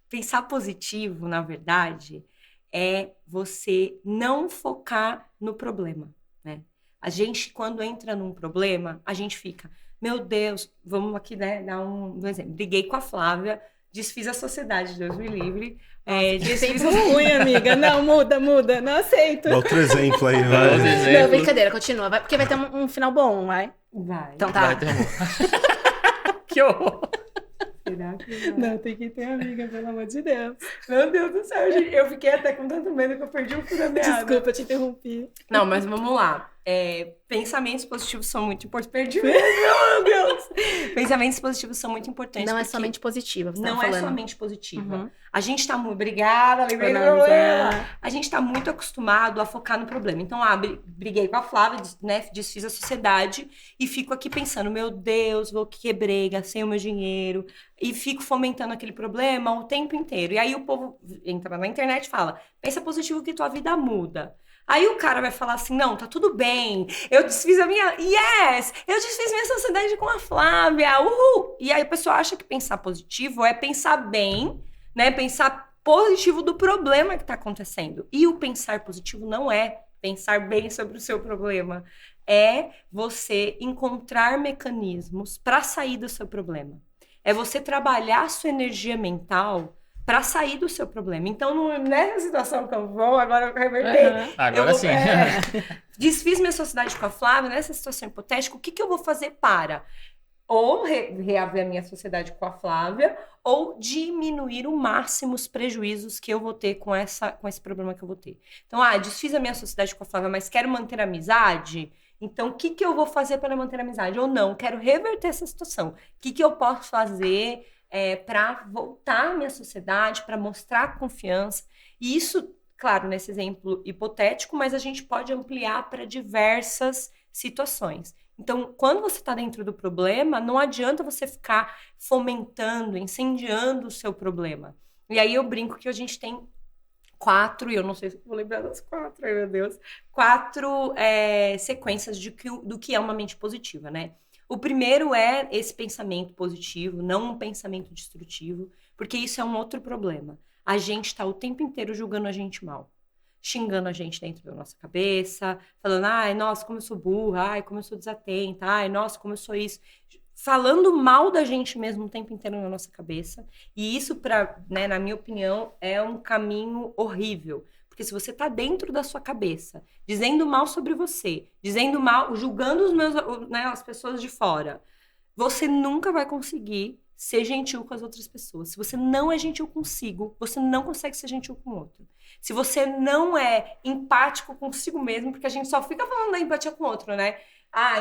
pensar positivo, na verdade, é você não focar no problema, né? A gente, quando entra num problema, a gente fica, meu Deus, vamos aqui, né, dar um exemplo. Briguei com a Flávia, desfiz a sociedade, Deus me livre. Sempre ruim, amiga. Não, muda, não aceito. Dá outro exemplo aí, Dá outro vai. exemplo. Não, brincadeira, continua. Porque vai ter um final bom, vai? Vai. Então tá. Vai ter um... Que horror! Será que Não, tem que ter amiga, pelo amor de Deus. Meu Deus do céu, gente. Eu fiquei até com tanto medo que eu perdi o fio da meada. Desculpa, eu te interrompi. Não, mas vamos lá. Pensamentos positivos são muito importantes. Perdi mesmo, meu Deus. Pensamentos positivos são muito importantes. Não é porque somente positiva, você não tava é falando. somente positiva. Uhum. A gente tá muito... Obrigada, lembrei do Analisar. problema. A gente tá muito acostumado a focar no problema. Então, briguei com a Flávia, né, desfiz a sociedade e fico aqui pensando, meu Deus, quebrei, gastei o meu dinheiro e fico fomentando aquele problema o tempo inteiro. E aí o povo entra na internet e fala, pensa positivo que tua vida muda. Aí o cara vai falar assim, não, tá tudo bem, eu desfiz a minha... Yes! Eu desfiz minha sociedade com a Flávia, uhul! E aí a pessoa acha que pensar positivo é pensar bem, né? Pensar positivo do problema que tá acontecendo. E o pensar positivo não é pensar bem sobre o seu problema. É você encontrar mecanismos para sair do seu problema. É você trabalhar a sua energia mental para sair do seu problema. Então, nessa situação que eu vou, agora eu revertei. Agora sim. Desfiz minha sociedade com a Flávia, nessa situação hipotética, o que eu vou fazer para ou reaver a minha sociedade com a Flávia, ou diminuir o máximo os prejuízos que eu vou ter com esse problema que eu vou ter. Então, desfiz a minha sociedade com a Flávia, mas quero manter a amizade... Então, o que eu vou fazer para manter a amizade? Ou não, quero reverter essa situação. O que eu posso fazer para voltar à minha sociedade, para mostrar confiança? E isso, claro, nesse exemplo hipotético, mas a gente pode ampliar para diversas situações. Então, quando você está dentro do problema, não adianta você ficar fomentando, incendiando o seu problema. E aí eu brinco que a gente tem 4, e eu não sei se vou lembrar das 4, ai meu Deus, 4 sequências do que é uma mente positiva, né? O primeiro é esse pensamento positivo, não um pensamento destrutivo, porque isso é um outro problema. A gente está o tempo inteiro julgando a gente mal, xingando a gente dentro da nossa cabeça, falando, ai, nossa, como eu sou burra, ai, como eu sou desatenta, ai, nossa, como eu sou isso... Falando mal da gente mesmo o tempo inteiro na nossa cabeça. E isso, na minha opinião, é um caminho horrível. Porque se você tá dentro da sua cabeça, dizendo mal sobre você, dizendo mal, julgando as pessoas de fora, você nunca vai conseguir ser gentil com as outras pessoas. Se você não é gentil consigo, você não consegue ser gentil com o outro. Se você não é empático consigo mesmo, porque a gente só fica falando da empatia com o outro, né?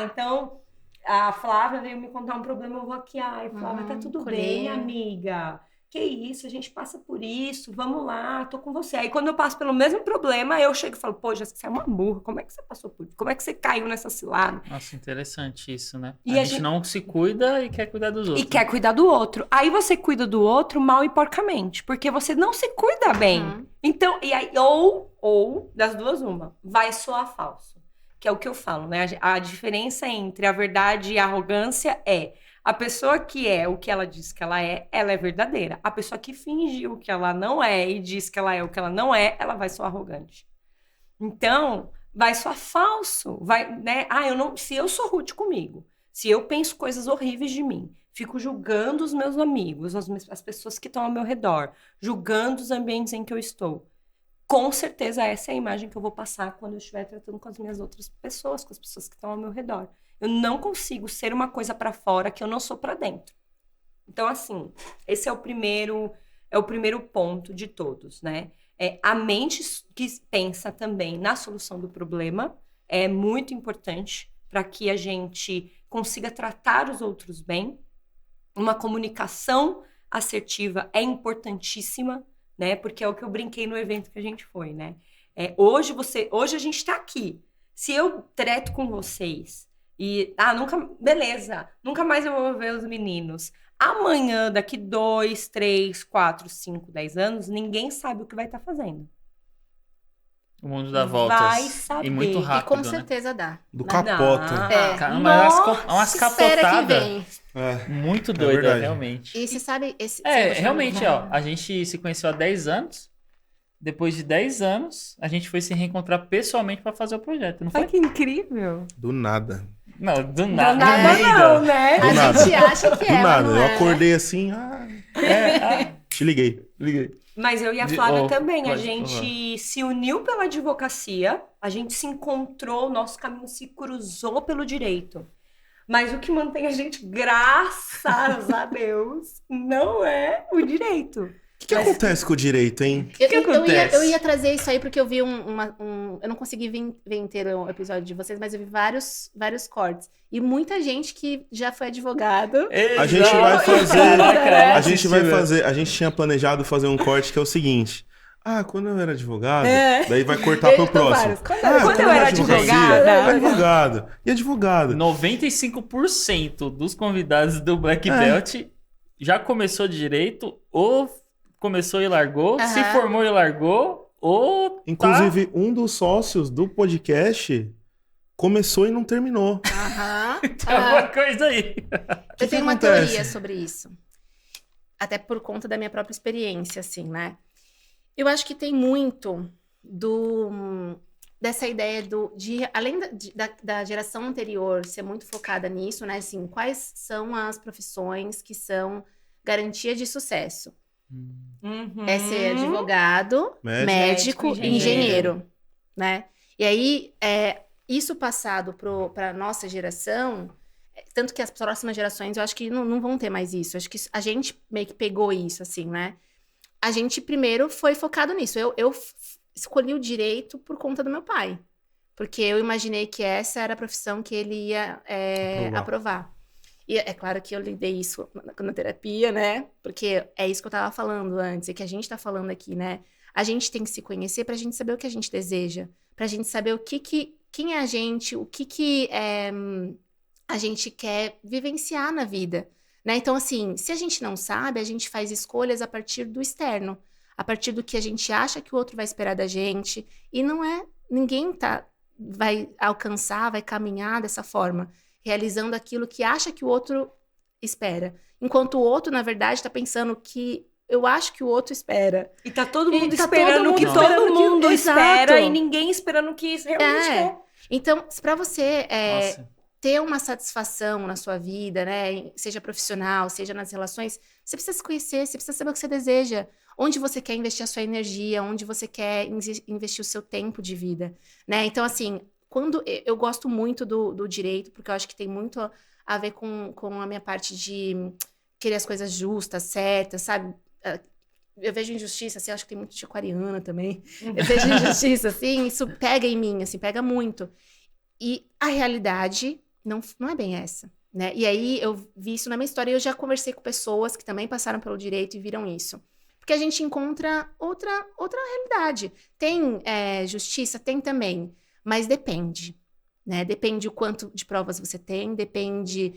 Então... A Flávia veio me contar um problema, eu vou aqui, ai, Flávia, tá tudo bem, amiga. Que isso, a gente passa por isso, vamos lá, tô com você. Aí quando eu passo pelo mesmo problema, eu chego e falo, pô, Jéssica, você é uma burra, como é que você passou por isso? Como é que você caiu nessa cilada? Nossa, interessante isso, né? E a gente não se cuida e quer cuidar dos outros. E quer cuidar do outro. Aí você cuida do outro mal e porcamente, porque você não se cuida bem. Então, e aí, ou das duas uma, vai soar falso. Que é o que eu falo, né? A diferença entre a verdade e a arrogância é a pessoa que é o que ela diz que ela é verdadeira. A pessoa que fingiu que ela não é e diz que ela é o que ela não é, ela vai soar arrogante. Então, vai soar falso. Vai, né? Se eu sou rude comigo, se eu penso coisas horríveis de mim, fico julgando os meus amigos, as pessoas que estão ao meu redor, julgando os ambientes em que eu estou, com certeza essa é a imagem que eu vou passar quando eu estiver tratando com as minhas outras pessoas, com as pessoas que estão ao meu redor. Eu não consigo ser uma coisa para fora que eu não sou para dentro. Então, assim, esse é o primeiro ponto de todos, né? A mente que pensa também na solução do problema é muito importante para que a gente consiga tratar os outros bem. Uma comunicação assertiva é importantíssima, né? Porque é o que eu brinquei no evento que a gente foi, né? Hoje a gente tá aqui. Se eu treto com vocês e nunca mais eu vou ver os meninos. Amanhã, daqui 2, 3, 4, 5, 10 anos, ninguém sabe o que vai estar fazendo. O mundo dá voltas. Vai saber. E muito rápido, E com certeza dá. Do capota. Caramba, umas capotadas. Muito doida, verdade. Realmente. E você sabe... Realmente, ó, a gente se conheceu há 10 anos. Depois de 10 anos, a gente foi se reencontrar pessoalmente para fazer o projeto, não foi? Ai, que incrível. Do nada. Não, do nada. Não, né? Do A nada. gente acha que Do é, nada. mas não Eu é. acordei assim, te liguei. Mas eu e a Flávia também, a pode gente se uniu pela advocacia, a gente se encontrou, nosso caminho se cruzou pelo direito. Mas o que mantém a gente, graças a Deus, não é o direito. O que acontece com o direito, hein? Eu ia trazer isso aí porque eu vi eu não consegui ver inteiro o episódio de vocês, mas eu vi vários cortes. E muita gente que já foi advogado. A gente vai fazer. A gente tinha planejado fazer um corte que é o seguinte. Quando eu era advogado, daí vai cortar pro próximo. Quando eu era advogado. E advogado? 95% dos convidados do Black Belt já começou direito ou começou e largou, se formou e largou, ou inclusive, um dos sócios do podcast começou e não terminou. Tem alguma coisa aí. Eu tenho uma teoria sobre isso. Até por conta da minha própria experiência, assim, né? Eu acho que tem muito dessa ideia além da geração anterior ser muito focada nisso, né? Assim, quais são as profissões que são garantia de sucesso? É ser advogado, médico e engenheiro, né? E aí, isso passado para a nossa geração, tanto que as próximas gerações, eu acho que não vão ter mais isso. Acho que a gente meio que pegou isso, assim, né? A gente primeiro foi focado nisso. Eu escolhi o direito por conta do meu pai. Porque eu imaginei que essa era a profissão que ele ia aprovar. E é claro que eu lidei isso na terapia, né? Porque é isso que eu tava falando antes, e que a gente tá falando aqui, né? A gente tem que se conhecer pra gente saber o que a gente deseja. Pra gente saber quem é a gente, o que a gente quer vivenciar na vida. Né? Então, assim, se a gente não sabe, a gente faz escolhas a partir do externo, a partir do que a gente acha que o outro vai esperar da gente, e ninguém vai alcançar, vai caminhar dessa forma, realizando aquilo que acha que o outro espera, enquanto o outro, na verdade, está pensando que eu acho que o outro espera. E tá todo mundo esperando o que todo mundo espera, e ninguém esperando o que isso realmente é. Então, para você ter uma satisfação na sua vida, né, seja profissional, seja nas relações, você precisa se conhecer, você precisa saber o que você deseja, onde você quer investir a sua energia, onde você quer investir o seu tempo de vida, né? Então, assim, quando eu gosto muito do direito, porque eu acho que tem muito a ver com a minha parte de querer as coisas justas, certas, sabe? Eu vejo injustiça, assim, acho que tem muito de aquariana também. Eu vejo injustiça, assim, isso pega em mim, assim, pega muito. E a realidade não é bem essa, né? E aí eu vi isso na minha história e eu já conversei com pessoas que também passaram pelo direito e viram isso. Porque a gente encontra outra realidade. Tem justiça? Tem também. Mas depende, né? Depende o quanto de provas você tem, depende,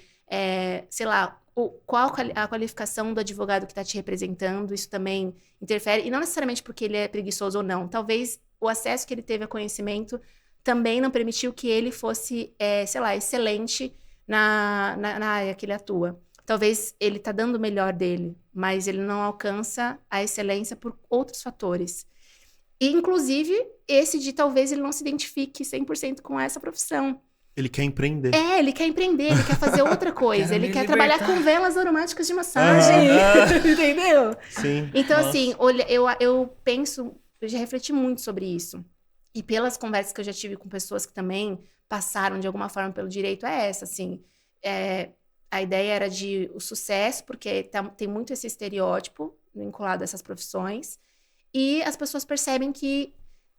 sei lá, qual a qualificação do advogado que está te representando, isso também interfere. E não necessariamente porque ele é preguiçoso ou não. Talvez o acesso que ele teve a conhecimento também não permitiu que ele fosse, sei lá, excelente na área que ele atua. Talvez ele está dando o melhor dele, mas ele não alcança a excelência por outros fatores. E, inclusive, esse de talvez ele não se identifique 100% com essa profissão. Ele quer empreender. Ele quer empreender, ele quer fazer outra coisa. Ele quer trabalhar com velas aromáticas de massagem. Entendeu? Sim. Então, assim, olha, eu penso, eu já refleti muito sobre isso. E pelas conversas que eu já tive com pessoas que também passaram de alguma forma pelo direito, é essa, assim. A ideia era de o sucesso, porque tem muito esse estereótipo vinculado a essas profissões. E as pessoas percebem que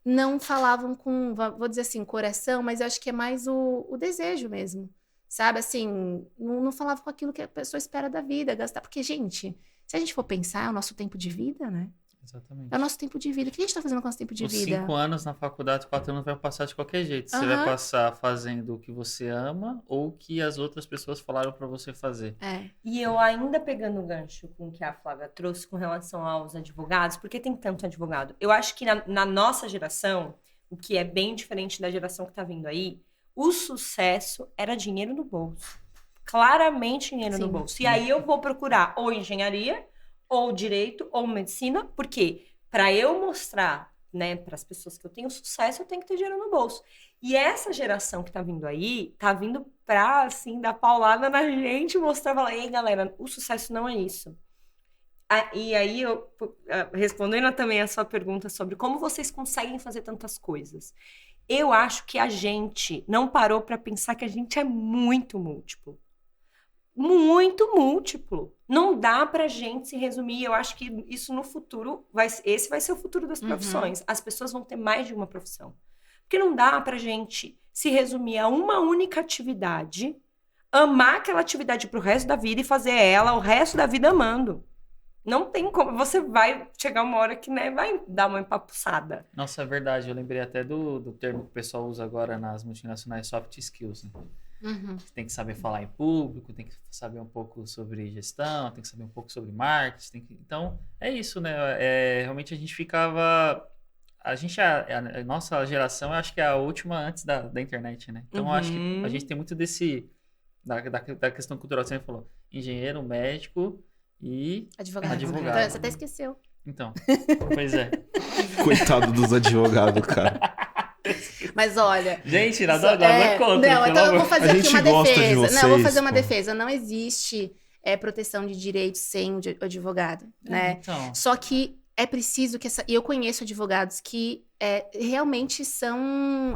não falavam com, vou dizer assim, coração, mas eu acho que é mais o desejo mesmo, sabe? Assim, não falava com aquilo que a pessoa espera da vida, gastar. Porque, gente, se a gente for pensar, é o nosso tempo de vida, né? Exatamente. É o nosso tempo de vida. O que a gente tá fazendo com o nosso tempo de vida? 5 anos na faculdade, 4 anos vai passar de qualquer jeito. Você vai passar fazendo o que você ama ou o que as outras pessoas falaram pra você fazer. E eu ainda pegando o gancho com o que a Flávia trouxe com relação aos advogados, porque tem tanto advogado. Eu acho que na nossa geração, o que é bem diferente da geração que tá vindo aí, o sucesso era dinheiro no bolso. Claramente dinheiro no bolso. E aí eu vou procurar ou engenharia, ou direito, ou medicina, porque para eu mostrar, né, para as pessoas que eu tenho sucesso, eu tenho que ter dinheiro no bolso. E essa geração que tá vindo aí, tá vindo pra, assim, dar paulada na gente, mostrar, falar, ei, galera, o sucesso não é isso. E aí, respondendo também a sua pergunta sobre como vocês conseguem fazer tantas coisas. Eu acho que a gente não parou para pensar que a gente é muito múltiplo. Muito múltiplo. Não dá pra gente se resumir. Eu acho que isso no futuro, esse vai ser o futuro das profissões. As pessoas vão ter mais de uma profissão. Porque não dá pra gente se resumir a uma única atividade, amar aquela atividade pro resto da vida e fazer ela o resto da vida amando. Não tem como. Você vai chegar uma hora que, né, vai dar uma empapuçada. Nossa, é verdade. Eu lembrei até do termo que o pessoal usa agora nas multinacionais, soft skills, né? Você tem que saber falar em público, tem que saber um pouco sobre gestão, tem que saber um pouco sobre marketing. Então, é isso, né? Realmente a gente ficava... A nossa geração, eu acho que é a última antes da internet, né? Então, eu acho que a gente tem muito da questão cultural. Você falou engenheiro, médico e advogado. Então, você até esqueceu. Então, pois é. Coitado dos advogados, cara. Mas olha... Gente, nada contra. Não, então eu vou fazer aqui uma defesa. Não, eu vou fazer uma defesa. Não existe proteção de direitos sem o advogado, né? Então. Só que é preciso que e eu conheço advogados que realmente são,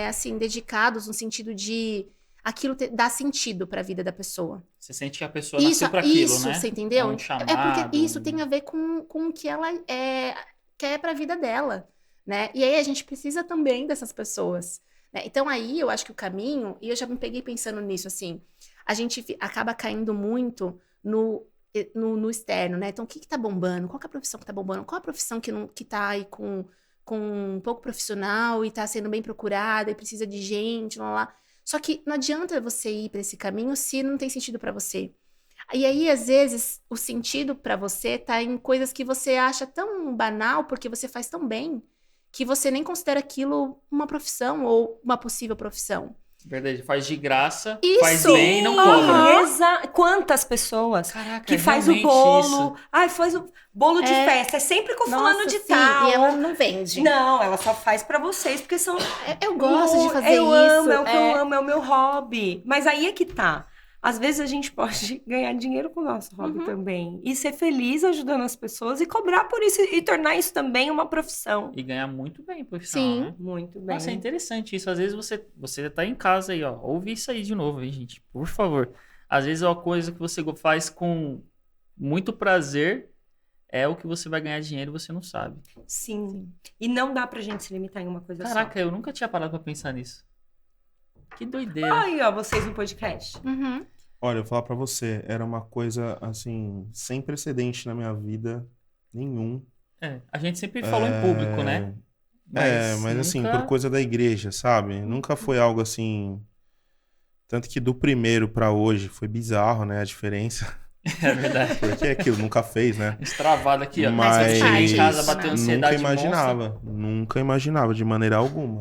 assim, dedicados no sentido de aquilo dar sentido para a vida da pessoa. Você sente que a pessoa nasceu para aquilo, isso, né? Você entendeu? Um chamado, porque isso tem a ver com o que ela quer para a vida dela, né? E aí a gente precisa também dessas pessoas, né? Então aí eu acho que o caminho, e eu já me peguei pensando nisso, assim, a gente acaba caindo muito no externo, né? Então, o que tá bombando? Qual que é a profissão que tá bombando? Qual a profissão que tá aí com um pouco profissional e tá sendo bem procurada e precisa de gente, lá. Só que não adianta você ir para esse caminho se não tem sentido para você. E aí, às vezes, o sentido para você tá em coisas que você acha tão banal, porque você faz tão bem, que você nem considera aquilo uma profissão ou uma possível profissão. Verdade, faz de graça, Isso, faz bem e não cobra. Quantas pessoas que faz o Isso. bolo, faz o bolo de festa, é sempre com fulano de tal. E ela não vende. Não, ela só faz pra vocês, porque são... Eu gosto de fazer eu isso. Amo, é o que eu amo, é o meu hobby. Mas aí é que tá. Às vezes a gente pode ganhar dinheiro com o nosso hobby também. E ser feliz ajudando as pessoas e cobrar por isso e tornar isso também uma profissão. E ganhar muito bem, profissão, Sim, né? Muito bem. Nossa, é interessante isso. Às vezes você tá em casa aí, ó. Ouve isso aí de novo, hein, gente? Por favor. Às vezes é uma coisa que você faz com muito prazer, é o que você vai ganhar dinheiro e você não sabe. Sim. E não dá pra gente se limitar em uma coisa só. Caraca, eu nunca tinha parado pra pensar nisso. Que doideira. Aí, ó, vocês no podcast. Olha, eu vou falar pra você, era uma coisa, assim, sem precedente na minha vida, nenhum. A gente sempre falou em público, né? Mas assim, por coisa da igreja, sabe? Nunca foi algo assim... Tanto que do primeiro pra hoje foi bizarro, né? A diferença. É verdade. Porque aquilo nunca fez, né? Estravado aqui, ó. Mas em casa, bateu ansiedade. Nunca imaginava, de maneira alguma.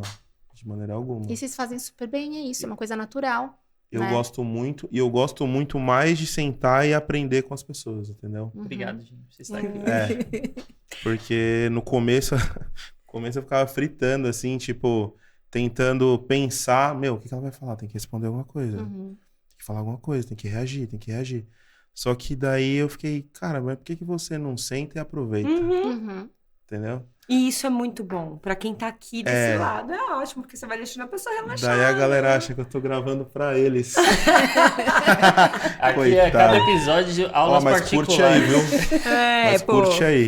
De maneira alguma. E vocês fazem super bem, é isso, é uma coisa natural. Eu gosto muito, e eu gosto muito mais de sentar e aprender com as pessoas, entendeu? Obrigado, gente, por você estar aqui. Porque no começo eu ficava fritando, assim, tipo, tentando pensar, o que ela vai falar? Tem que responder alguma coisa. Tem que falar alguma coisa, tem que reagir. Só que daí eu fiquei, cara, mas por que você não senta e aproveita? Entendeu? E isso é muito bom. Pra quem tá aqui desse lado, é ótimo, porque você vai deixando a pessoa relaxar. Daí a galera acha que eu tô gravando pra eles. Aqui é cada episódio de aulas mas particulares. Curte aí, viu? Curte aí.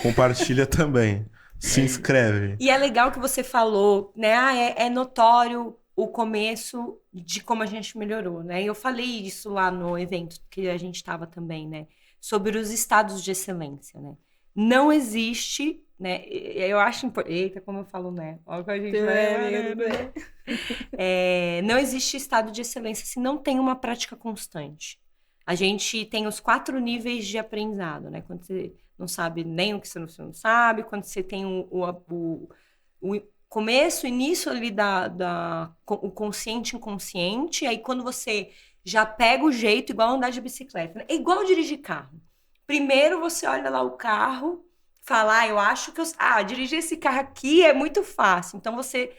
Compartilha também. Se inscreve. E é legal que você falou, né? É notório o começo de como a gente melhorou, né? E eu falei isso lá no evento que a gente tava também, né? Sobre os estados de excelência, né? Não existe, né? Eu acho importante. Eita, como eu falo, né? Olha que a gente vai. Não existe estado de excelência se não tem uma prática constante. A gente tem os 4 níveis de aprendizado, né? Quando você não sabe nem o que você não sabe, quando você tem o começo, início ali o consciente e inconsciente, aí quando você já pega o jeito, igual andar de bicicleta, né? É igual dirigir carro. Primeiro você olha lá o carro, fala, eu acho que dirigir esse carro aqui é muito fácil. Então você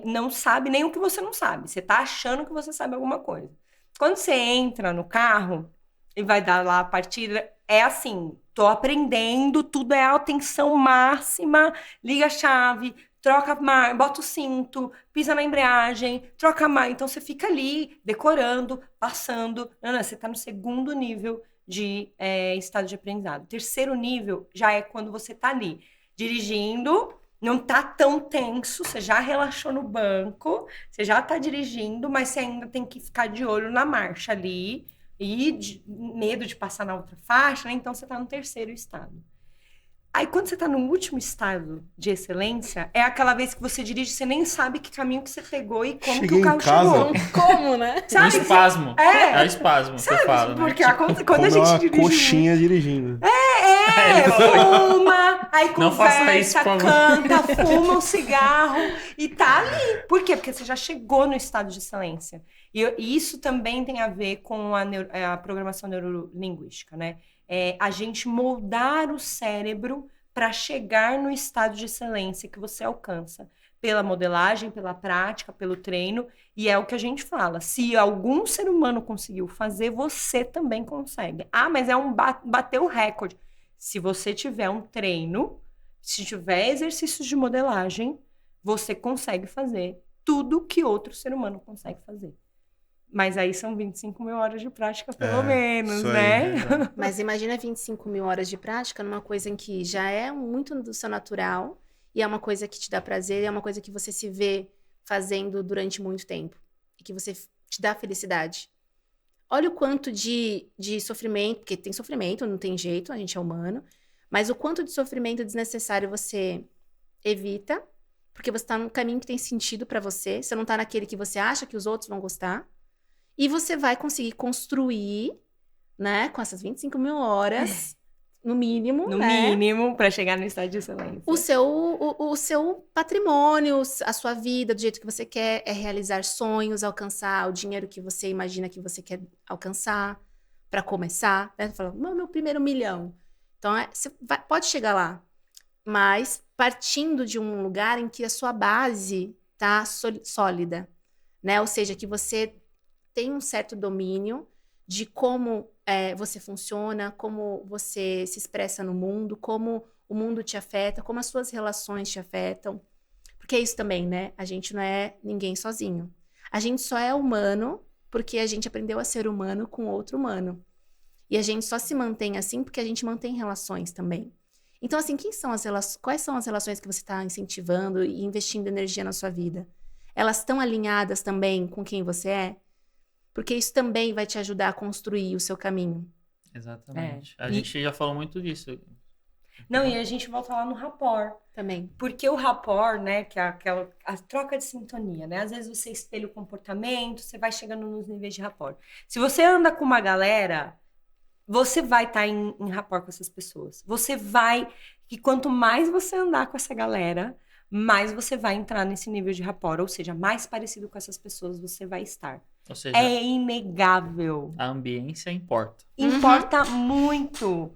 não sabe nem o que você não sabe. Você tá achando que você sabe alguma coisa. Quando você entra no carro e vai dar lá a partida, é assim, tô aprendendo, tudo é atenção máxima, liga a chave, troca a marcha, bota o cinto, pisa na embreagem, troca a marcha. Então, você fica ali, decorando, passando. Não, você tá no segundo nível de estado de aprendizado. O terceiro nível já é quando você tá ali, dirigindo, não tá tão tenso, você já relaxou no banco, você já tá dirigindo, mas você ainda tem que ficar de olho na marcha ali, e medo de passar na outra faixa, né? Então, você tá no terceiro estado. Aí, quando você tá no último estado de excelência, é aquela vez que você dirige, você nem sabe que caminho que você pegou e como que o carro chegou. Como, né? Um espasmo. É o espasmo que eu falo, né? Porque quando a gente dirige... coxinha dirigindo. Fuma, aí conversa, isso, canta, fuma um cigarro e tá ali. Por quê? Porque você já chegou no estado de excelência. E isso também tem a ver com a programação neurolinguística, né? A gente moldar o cérebro para chegar no estado de excelência que você alcança. Pela modelagem, pela prática, pelo treino. E é o que a gente fala. Se algum ser humano conseguiu fazer, você também consegue. Ah, mas bater o recorde. Se você tiver um treino, se tiver exercícios de modelagem, você consegue fazer tudo que outro ser humano consegue fazer. Mas aí são 25 mil horas de prática, pelo menos, né? Mas imagina 25 mil horas de prática numa coisa em que já é muito do seu natural e é uma coisa que te dá prazer, é uma coisa que você se vê fazendo durante muito tempo e que você te dá felicidade. Olha o quanto de sofrimento, porque tem sofrimento, não tem jeito, a gente é humano, mas o quanto de sofrimento desnecessário você evita, porque você está num caminho que tem sentido para você não está naquele que você acha que os outros vão gostar. E você vai conseguir construir, né, com essas 25 mil horas, no mínimo, no mínimo, para chegar no estado de excelência. O seu patrimônio, a sua vida, do jeito que você quer, é realizar sonhos, alcançar o dinheiro que você imagina que você quer alcançar, para começar, né? Você fala, meu primeiro 1 milhão. Então, você pode chegar lá, mas partindo de um lugar em que a sua base tá sólida, né? Ou seja, que você tem um certo domínio de como você funciona, como você se expressa no mundo, como o mundo te afeta, como as suas relações te afetam. Porque é isso também, né? A gente não é ninguém sozinho. A gente só é humano porque a gente aprendeu a ser humano com outro humano. E a gente só se mantém assim porque a gente mantém relações também. Então, assim, quais são as relações que você está incentivando e investindo energia na sua vida? Elas estão alinhadas também com quem você é? Porque isso também vai te ajudar a construir o seu caminho. Exatamente. A gente já falou muito disso. Não, e a gente volta lá no rapport. Também. Porque o rapport, né, que é a troca de sintonia, né? Às vezes você espelha o comportamento, você vai chegando nos níveis de rapport. Se você anda com uma galera, você vai estar em rapport com essas pessoas. E quanto mais você andar com essa galera, mais você vai entrar nesse nível de rapport. Ou seja, mais parecido com essas pessoas você vai estar. Ou seja, é inegável. A ambiência importa. Importa muito.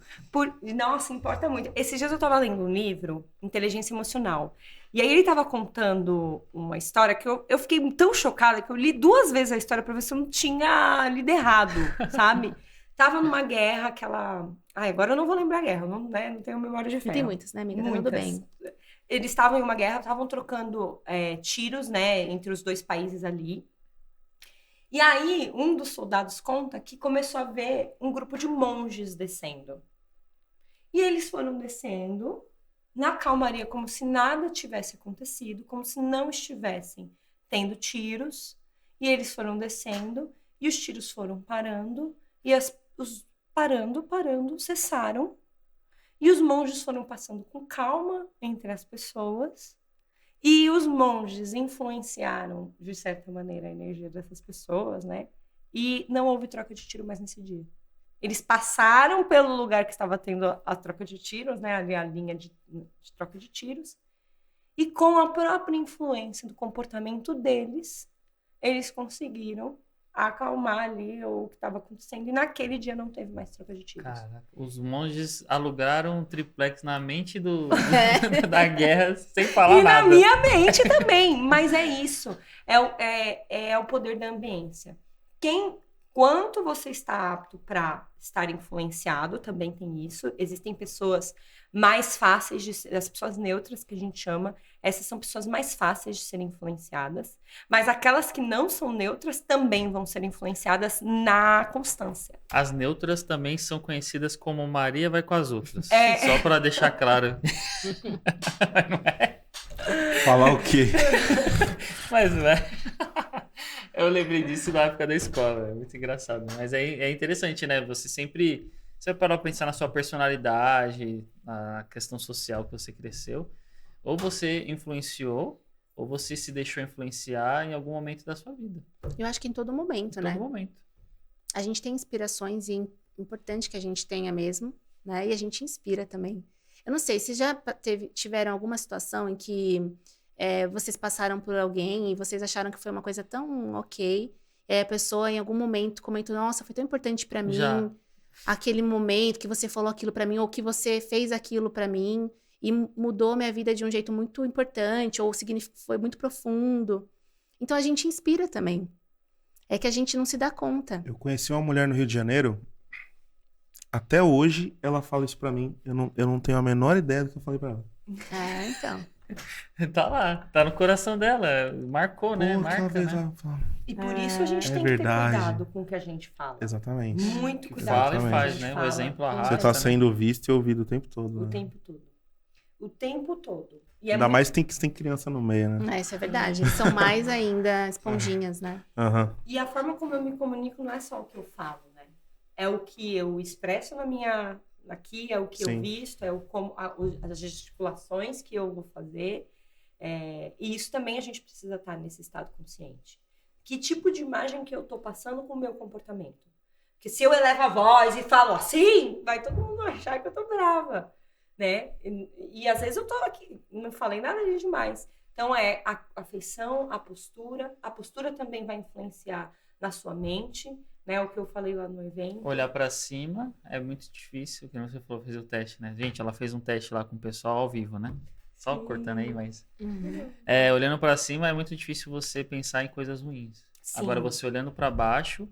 Nossa, importa muito. Esses dias eu tava lendo um livro, Inteligência Emocional. E aí ele tava contando uma história que eu fiquei tão chocada que eu li 2 vezes a história pra ver se eu não tinha lido errado, sabe? Tava numa guerra, agora eu não vou lembrar a guerra, não tenho memória de ferro. Tem muitas, né, amiga? Tá tudo bem. Eles estavam em uma guerra, estavam trocando tiros, né, entre os 2 países ali. E aí, um dos soldados conta que começou a ver um grupo de monges descendo. E eles foram descendo na calmaria, como se nada tivesse acontecido, como se não estivessem tendo tiros. E eles foram descendo, e os tiros foram parando, e parando, cessaram. E os monges foram passando com calma entre as pessoas. E os monges influenciaram, de certa maneira, a energia dessas pessoas, né? E não houve troca de tiro mais nesse dia. Eles passaram pelo lugar que estava tendo a troca de tiros, né? Ali a linha de troca de tiros. E com a própria influência do comportamento deles, eles conseguiram acalmar ali o que estava acontecendo. E naquele dia não teve mais troca de tiros. Cara, os monges alugaram um triplex na mente da guerra sem falar nada. E na minha mente também. Mas é isso. É o poder da ambiência. quanto você está apto para estar influenciado, também tem isso. Existem pessoas mais fáceis de ser, as pessoas neutras que a gente chama, essas são pessoas mais fáceis de serem influenciadas, mas aquelas que não são neutras também vão ser influenciadas na constância. As neutras também são conhecidas como Maria vai com as outras. É. Só para deixar claro. Não é? Falar o quê? Mas não é. Eu lembrei disso na época da escola, é muito engraçado. Mas é interessante, né? Você sempre... Você vai parar pra pensar na sua personalidade, na questão social que você cresceu. Ou você influenciou, ou você se deixou influenciar em algum momento da sua vida. Eu acho que em todo momento, né? Em todo momento. A gente tem inspirações e é importante que a gente tenha mesmo, né? E a gente inspira também. Eu não sei, se já tiveram alguma situação em que vocês passaram por alguém e vocês acharam que foi uma coisa tão ok, e a pessoa em algum momento comentou, nossa, foi tão importante pra mim, Já. aquele momento que você falou aquilo pra mim, ou que você fez aquilo pra mim, e mudou minha vida de um jeito muito importante, ou foi muito profundo. Então a gente inspira também. É que a gente não se dá conta. Eu conheci uma mulher no Rio de Janeiro. Até hoje, ela fala isso pra mim. Eu não tenho a menor ideia do que eu falei pra ela. Então. Tá lá, tá no coração dela. Marcou, né? Pô, Marca, aquela vez né? ela fala. E por isso a gente É tem verdade. que ter cuidado com o que a gente fala. Exatamente. Muito Que cuidado fala com e o que a faz, gente né? O fala. exemplo arrasta. Você tá né? sendo visto e ouvido o tempo todo. O Né? tempo todo. O tempo todo. E Ainda muito- mais tem que tem criança no meio, né? Isso é verdade. Eles são mais ainda esponjinhas, né? Aham. E a forma como eu me comunico não é só o que eu falo, né? É o que eu expresso na minha... Aqui, é o que Sim. eu visto, é as gesticulações que eu vou fazer. E isso também a gente precisa estar nesse estado consciente. Que tipo de imagem que eu tô passando com o meu comportamento? Porque se eu elevo a voz e falo assim, vai todo mundo achar que eu tô brava, né? E às vezes eu tô aqui, não falei nada de demais. Então a feição, a postura também vai influenciar na sua mente, né? O que eu falei lá no evento. Olhar pra cima é muito difícil, que você falou, fez o teste, né? Gente, ela fez um teste lá com o pessoal ao vivo, né? Só Sim. cortando aí, mas... Uhum. olhando pra cima é muito difícil você pensar em coisas ruins. Sim. Agora, você olhando pra baixo,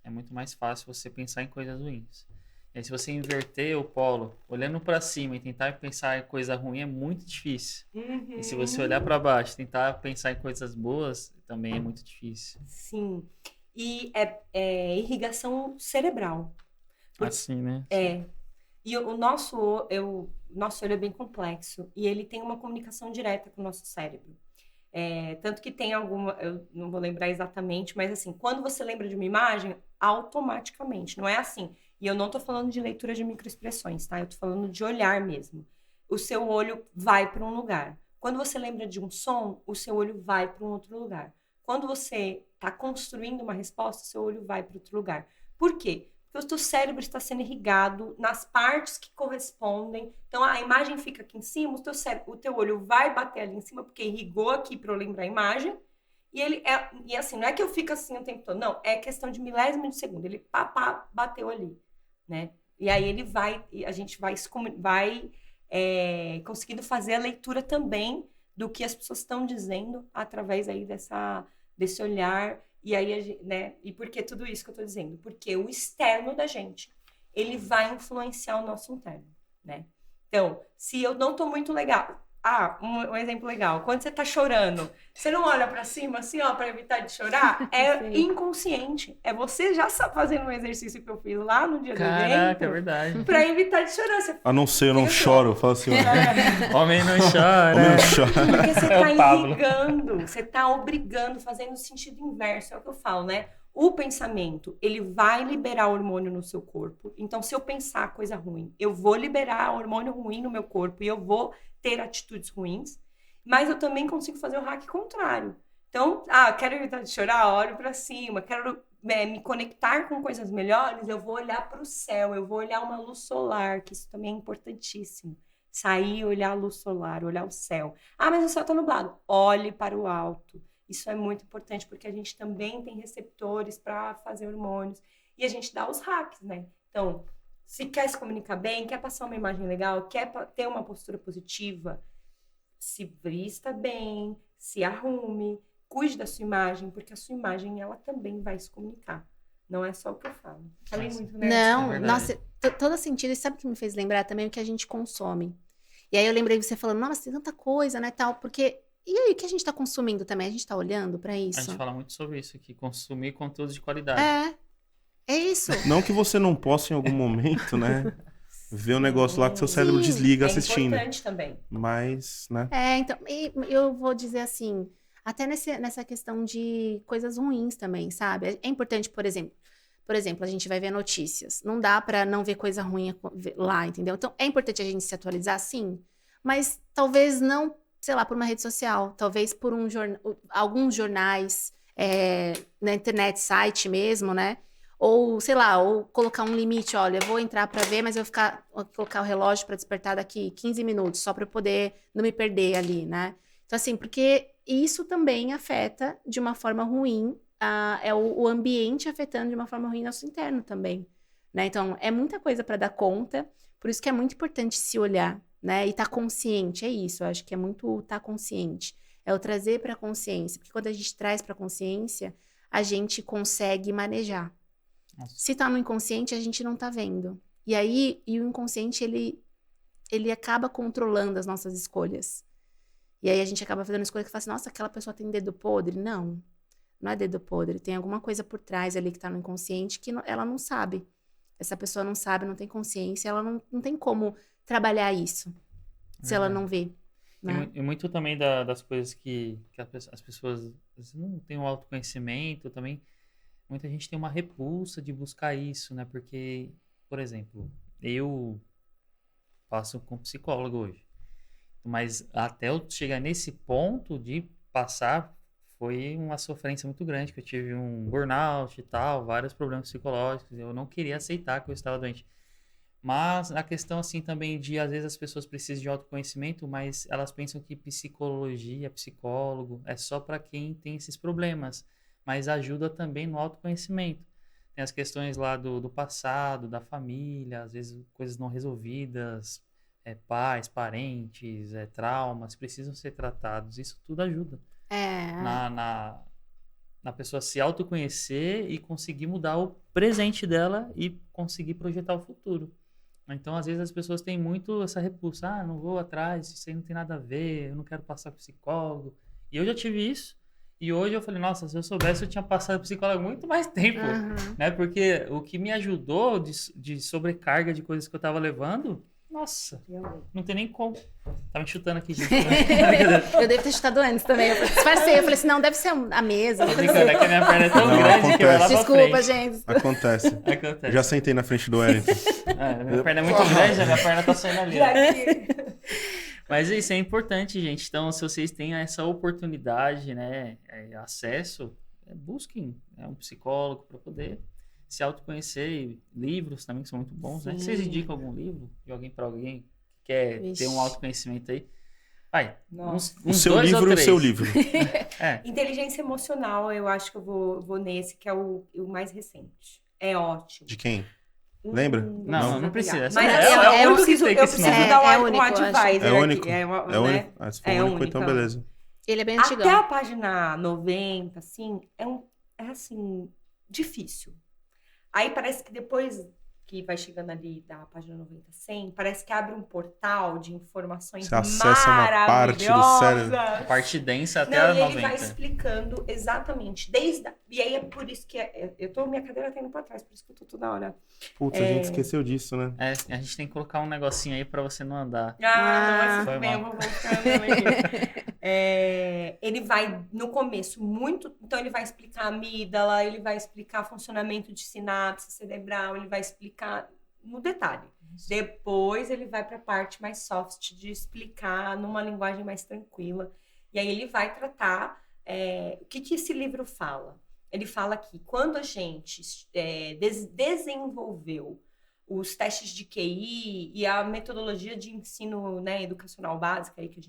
é muito mais fácil você pensar em coisas ruins. E aí, se você inverter o polo, olhando pra cima e tentar pensar em coisa ruim, é muito difícil. Uhum. E se você olhar pra baixo e tentar pensar em coisas boas, também é muito difícil. Sim. E é irrigação cerebral. Assim, né? E o nosso olho é bem complexo e ele tem uma comunicação direta com o nosso cérebro. Tanto que tem alguma, eu não vou lembrar exatamente, mas assim, quando você lembra de uma imagem, automaticamente, não é assim. E eu não tô falando de leitura de microexpressões, tá? Eu tô falando de olhar mesmo. O seu olho vai para um lugar. Quando você lembra de um som, o seu olho vai para um outro lugar. Quando você está construindo uma resposta, o seu olho vai para outro lugar. Por quê? Porque o seu cérebro está sendo irrigado nas partes que correspondem. Então, a imagem fica aqui em cima, o teu olho vai bater ali em cima, porque irrigou aqui para eu lembrar a imagem. E assim, não é que eu fico assim o tempo todo, não. É questão de milésimo de segundo. Ele bateu ali, né? E aí a gente vai conseguindo fazer a leitura também do que as pessoas estão dizendo através aí desse olhar. E aí, né? E por que tudo isso que eu tô dizendo? Porque o externo da gente, ele vai influenciar o nosso interno, né? Então, se eu não tô muito legal... um exemplo legal. Quando você tá chorando, você não olha pra cima assim, ó, pra evitar de chorar? É Sim. inconsciente. É você já fazendo um exercício que eu fiz lá no dia do Caraca, evento. é verdade. Pra evitar de chorar. Você A não ser, eu não Fica choro. Eu falo assim, ó. Homem não chora. Homem não chora. Porque você É tá o Pablo. irrigando, você tá obrigando, fazendo o sentido inverso. É o que eu falo, né? O pensamento, ele vai liberar hormônio no seu corpo. Então, se eu pensar coisa ruim, eu vou liberar hormônio ruim no meu corpo e eu vou ter atitudes ruins. Mas eu também consigo fazer o hack contrário. Então, quero evitar de chorar, olho para cima. Quero me conectar com coisas melhores, eu vou olhar para o céu, eu vou olhar uma luz solar, que isso também é importantíssimo. Sair, olhar a luz solar, olhar o céu. Mas o céu está nublado. Olhe para o alto. Isso é muito importante, porque a gente também tem receptores para fazer hormônios. E a gente dá os hacks, né? Então, se quer se comunicar bem, quer passar uma imagem legal, quer ter uma postura positiva, se vista bem, se arrume, cuide da sua imagem, porque a sua imagem, ela também vai se comunicar. Não é só o que eu falo. Falei muito, né? Não, verdade. nossa, todo sentido. E sabe o que me fez lembrar também? O que a gente consome. E aí eu lembrei de você falando, nossa, tem tanta coisa, né, tal, porque... E aí, o que a gente tá consumindo também? A gente tá olhando pra A isso? gente fala muito sobre isso aqui, consumir conteúdo de qualidade. É isso. Não que você não possa em algum momento, né? Ver um negócio lá que seu cérebro Sim. desliga É assistindo. importante também. Mas, né? Então, e eu vou dizer assim, até nessa questão de coisas ruins também, sabe? É importante, por exemplo, a gente vai ver notícias. Não dá pra não ver coisa ruim lá, entendeu? Então, é importante a gente se atualizar, sim, mas talvez não, sei lá, por uma rede social, talvez por alguns jornais, na internet, site mesmo, né? Ou, sei lá, ou colocar um limite, olha, eu vou entrar pra ver, mas eu vou colocar o relógio pra despertar daqui 15 minutos, só pra eu poder não me perder ali, né? Então, assim, porque isso também afeta de uma forma ruim, é o ambiente afetando de uma forma ruim nosso interno também, né? Então, é muita coisa pra dar conta, por isso que é muito importante se olhar, né? E estar consciente, é isso, eu acho que é muito estar consciente, é o trazer pra consciência, porque quando a gente traz pra consciência, a gente consegue manejar. Nossa. Se tá no inconsciente, a gente não tá vendo. E aí, o inconsciente, ele acaba controlando as nossas escolhas. E aí a gente acaba fazendo escolha que fala assim, nossa, aquela pessoa tem dedo podre. Não, não é dedo podre. Tem alguma coisa por trás ali que tá no inconsciente que ela não sabe. Essa pessoa não sabe, não tem consciência, ela não tem como trabalhar isso, se ela não vê. Né? E muito também das coisas que as pessoas às vezes, não têm um autoconhecimento também. Muita gente tem uma repulsa de buscar isso, né? Porque, por exemplo, eu passo com psicólogo hoje. Mas até eu chegar nesse ponto de passar, foi uma sofrência muito grande, que eu tive um burnout e tal, vários problemas psicológicos. Eu não queria aceitar que eu estava doente. Mas a questão, assim, também de, às vezes, as pessoas precisam de autoconhecimento, mas elas pensam que psicologia, psicólogo, é só para quem tem esses problemas. Mas ajuda também no autoconhecimento. Tem as questões lá do passado, da família, às vezes coisas não resolvidas, pais, parentes, traumas, precisam ser tratados. Isso tudo ajuda na pessoa se autoconhecer e conseguir mudar o presente dela e conseguir projetar o futuro. Então, às vezes, as pessoas têm muito essa repulsa. Não vou atrás, isso aí não tem nada a ver, eu não quero passar com psicólogo. E eu já tive isso. E hoje eu falei, nossa, se eu soubesse, eu tinha passado psicólogo há muito mais tempo, né? Porque o que me ajudou de sobrecarga de coisas que eu tava levando, nossa, não tem nem como. Tá me chutando aqui, gente. Eu devo ter chutado antes também. Eu disfarcei, eu falei assim, não, deve ser a mesa. Tô brincando, é que a minha perna é tão grande que vai lá pra Desculpa, frente. gente. Acontece. Acontece. Já sentei na frente do Wellington. Minha perna é muito grande, a minha perna tá saindo ali. Mas isso é importante, gente. Então, se vocês têm essa oportunidade, né, acesso, busquem um psicólogo para poder se autoconhecer. E livros também que são muito bons, né? Vocês indicam algum livro de alguém para alguém que quer ter um autoconhecimento aí? Vai, uns o seu dois livro ou e o três. seu livro. Inteligência emocional, eu acho que eu vou nesse, que é o mais recente. É ótimo. De quem? Lembra? Não precisa. Mas é eu o preciso que tem que ensinar. dar único, um advisor É único? aqui. É único? Ah, se for É único, único. então beleza. Ele é bem Até antigão. a página 90, assim, é assim, difícil. Aí parece que depois que vai chegando ali da página 90, 100, parece que abre um portal de informações Você acessa uma parte do cérebro. A parte densa até Não, a e ele 90. vai explicando exatamente, e aí é por isso que minha cadeira tá indo pra trás, por isso que eu tô toda hora. Putz, a gente esqueceu disso, né? A gente tem que colocar um negocinho aí pra você não andar. Nossa, foi tudo bem, eu mal. vou voltando. Ele vai, no começo, então ele vai explicar a amígdala, ele vai explicar funcionamento de sinapse cerebral, ele vai explicar no detalhe. Depois ele vai para a parte mais soft de explicar numa linguagem mais tranquila. E aí ele vai tratar o que esse livro fala. Ele fala que quando a gente desenvolveu os testes de QI e a metodologia de ensino, né, educacional básica aí que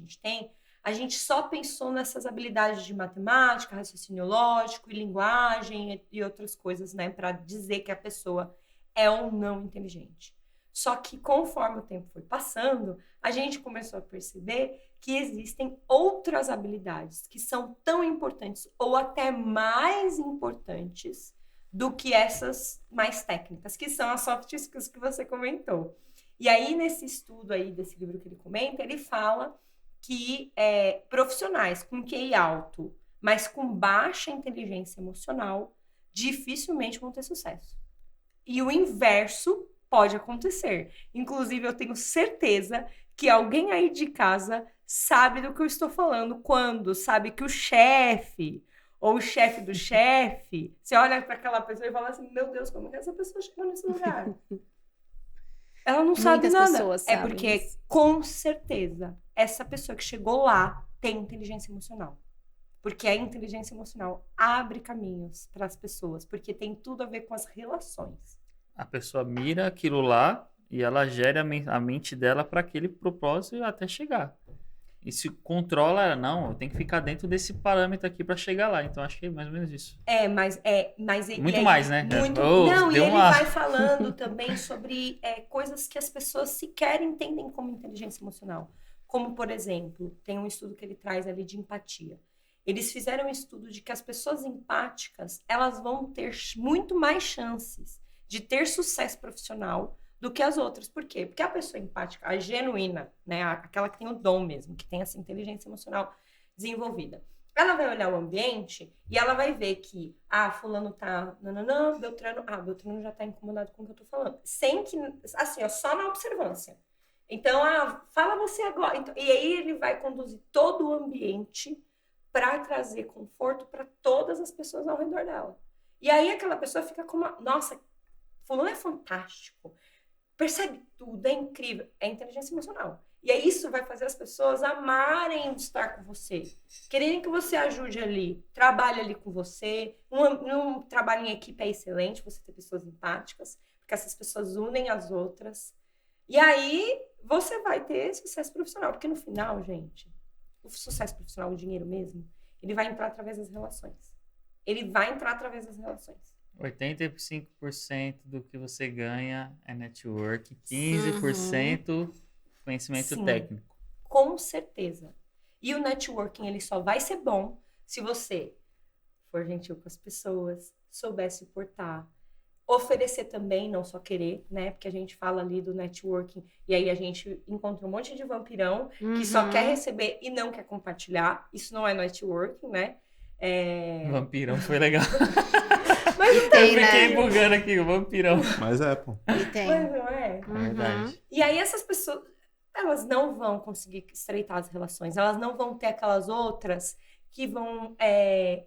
a gente só pensou nessas habilidades de matemática, raciocínio lógico e linguagem e outras coisas, né, para dizer que a pessoa é ou não inteligente. Só que conforme o tempo foi passando, a gente começou a perceber que existem outras habilidades que são tão importantes ou até mais importantes do que essas mais técnicas, que são as soft skills que você comentou. E aí, nesse estudo aí, desse livro que ele comenta, ele fala que profissionais com QI alto, mas com baixa inteligência emocional, dificilmente vão ter sucesso. E o inverso pode acontecer. Inclusive, eu tenho certeza que alguém aí de casa sabe do que eu estou falando quando sabe que o chefe ou o chefe do chefe, você olha para aquela pessoa e fala assim, meu Deus, como é que essa pessoa chegou nesse lugar? Ela não sabe Muitas nada. pessoas É sabem porque, isso. com certeza, essa pessoa que chegou lá tem inteligência emocional. Porque a inteligência emocional abre caminhos para as pessoas, porque tem tudo a ver com as relações. A pessoa mira aquilo lá e ela gera a mente dela para aquele propósito até chegar. E se controla, não, tem que ficar dentro desse parâmetro aqui para chegar lá. Então, acho que é mais ou menos isso. Mas Muito mais, né? Muito, Oh, não, e deu ele uma- vai falando também sobre coisas que as pessoas sequer entendem como inteligência emocional. Como, por exemplo, tem um estudo que ele traz ali de empatia. Eles fizeram um estudo de que as pessoas empáticas, elas vão ter muito mais chances de ter sucesso profissional do que as outras. Por quê? Porque a pessoa empática, a genuína, né, aquela que tem o dom mesmo, que tem essa inteligência emocional desenvolvida, ela vai olhar o ambiente e ela vai ver que, fulano tá, Beltrano já tá incomodado com o que eu tô falando. Sem que, assim, ó, só na observância. Então, fala você agora. Então, e aí ele vai conduzir todo o ambiente para trazer conforto para todas as pessoas ao redor dela. E aí aquela pessoa fica como, nossa, fulano é fantástico, percebe tudo, é incrível, é inteligência emocional. E aí isso vai fazer as pessoas amarem estar com você, quererem que você ajude ali, trabalhe ali com você. Um trabalho em equipe é excelente, você ter pessoas empáticas, porque essas pessoas unem as outras. E aí você vai ter sucesso profissional, porque no final, gente, o sucesso profissional, o dinheiro mesmo, ele vai entrar através das relações. Ele vai entrar através das relações. 85% do que você ganha é network, 15% conhecimento Sim. técnico. Com certeza. E o networking, ele só vai ser bom se você for gentil com as pessoas, souber se portar, oferecer também, não só querer, né? Porque a gente fala ali do networking e aí a gente encontra um monte de vampirão que só quer receber e não quer compartilhar. Isso não é networking, né? Vampirão foi legal. Mas E tem, Eu fiquei né? bugando aqui, o vampirão. Mas pô. E tem. Mas não é? É verdade. E aí essas pessoas, elas não vão conseguir estreitar as relações, elas não vão ter aquelas outras que vão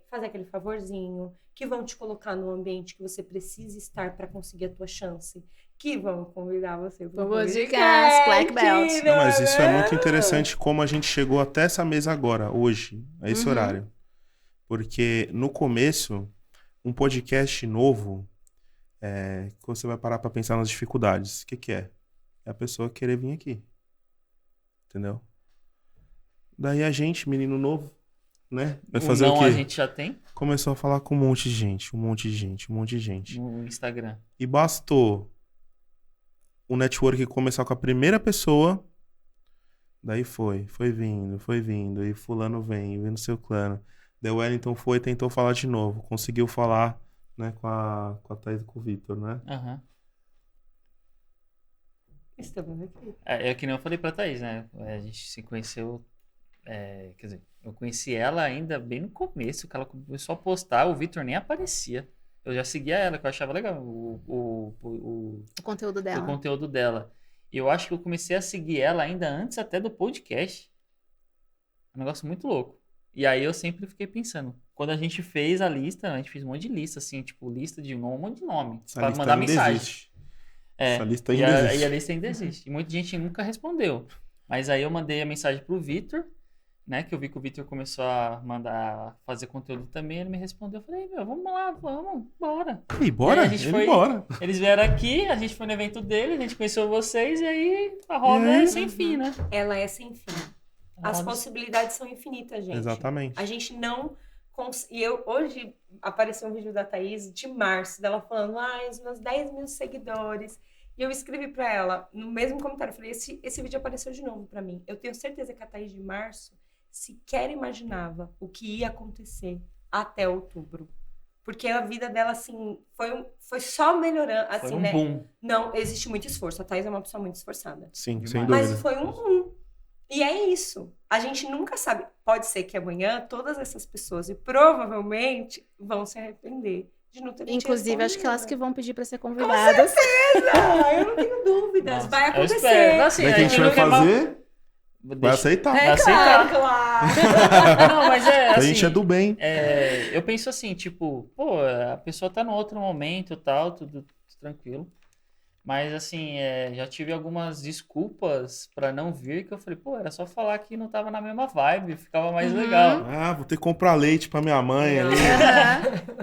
fazer aquele favorzinho, que vão te colocar no ambiente que você precisa estar para conseguir a tua chance, que vão convidar você para Vamos de gás, Black Belt. Não, mas isso é muito interessante como a gente chegou até essa mesa agora, hoje, a esse horário. Porque no começo, um podcast novo, que você vai parar para pensar nas dificuldades. O que é? É a pessoa querer vir aqui. Entendeu? Daí a gente, menino novo, né? Vai fazer o quê? A gente já tem Começou a falar com um monte de gente. no Instagram. E bastou o network começar com a primeira pessoa. Daí foi vindo. E fulano vem no seu clã. Daí o Wellington foi e tentou falar de novo. Conseguiu falar, né, com a Thaís e com o Vitor, né? Aham. Estamos aqui. É que nem eu falei pra Thaís, né? A gente se conheceu. Quer dizer, eu conheci ela ainda bem no começo, que ela começou a postar, o Vitor nem aparecia. Eu já seguia ela, que eu achava legal o conteúdo dela. o conteúdo dela. E eu acho que eu comecei a seguir ela ainda antes até do podcast. Um negócio muito louco. E aí eu sempre fiquei pensando, quando a gente fez a lista, a gente fez um monte de lista, assim, tipo, lista de um monte de nome, Essa pra lista mandar ainda mensagem. existe. É, Essa lista e ainda a, existe. e a lista ainda existe. E muita gente nunca respondeu. Mas aí eu mandei a mensagem pro Vitor, né? Que eu vi que o Vitor começou a mandar fazer conteúdo também. Ele me respondeu. Eu falei, meu, vamos lá, vamos, bora. E bora? E aí a gente foi- Bora. Eles vieram aqui, a gente foi no evento dele, a gente conheceu vocês e aí a roda E aí? é sem fim, né? Ela é sem fim. A As roda- possibilidades são infinitas, gente. Exatamente. A gente não... E hoje apareceu um vídeo da Thaís de março, dela falando, os meus 10 mil seguidores. E eu escrevi pra ela, no mesmo comentário, eu falei, esse vídeo apareceu de novo pra mim. Eu tenho certeza que a Thaís de março sequer imaginava o que ia acontecer até outubro. Porque a vida dela, assim, foi só melhorando, assim, Foi um né? boom. Não, existe muito esforço. A Thaís é uma pessoa muito esforçada. Sim, Demais. sem Mas dúvida. foi um boom. E é isso. A gente nunca sabe. Pode ser que amanhã todas essas pessoas, e provavelmente, vão se arrepender de não ter te Inclusive, acho que elas que respondido. vão pedir para ser convidadas. Eu não tenho dúvidas. Nossa, Vai eu acontecer. espero. Assim, Como é que a gente vai não quer mal- fazer? Vai Deixa- aceitar. Vai É aceitar. claro. Não, mas é A assim, gente é do bem. eu penso assim, tipo, pô, a pessoa tá no outro momento e tal, tudo tranquilo. Mas assim, já tive algumas desculpas pra não vir, que eu falei, pô, era só falar que não tava na mesma vibe, ficava mais legal. Ah, vou ter que comprar leite pra minha mãe ali.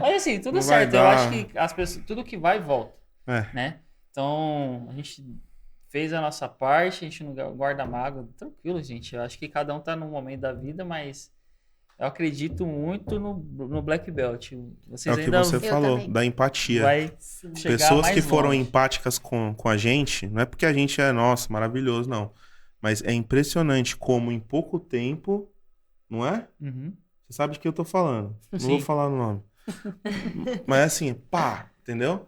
Mas assim, tudo Não vai certo. Eu dar. acho que as pessoas, tudo que vai, volta, É. né? Então, a gente fez a nossa parte, a gente não guarda mágoa. Tranquilo, gente. Eu acho que cada um tá num momento da vida, mas eu acredito muito no Black Belt. Vocês É o que ainda você Eu falou, também. da empatia. vai Sim. chegar Pessoas mais que foram longe. empáticas com a gente, não é porque a gente é, nossa, maravilhoso, não. Mas é impressionante como em pouco tempo, não é? Uhum. Você sabe de que eu tô falando. Não Sim. vou falar o nome. Mas assim, pá, entendeu?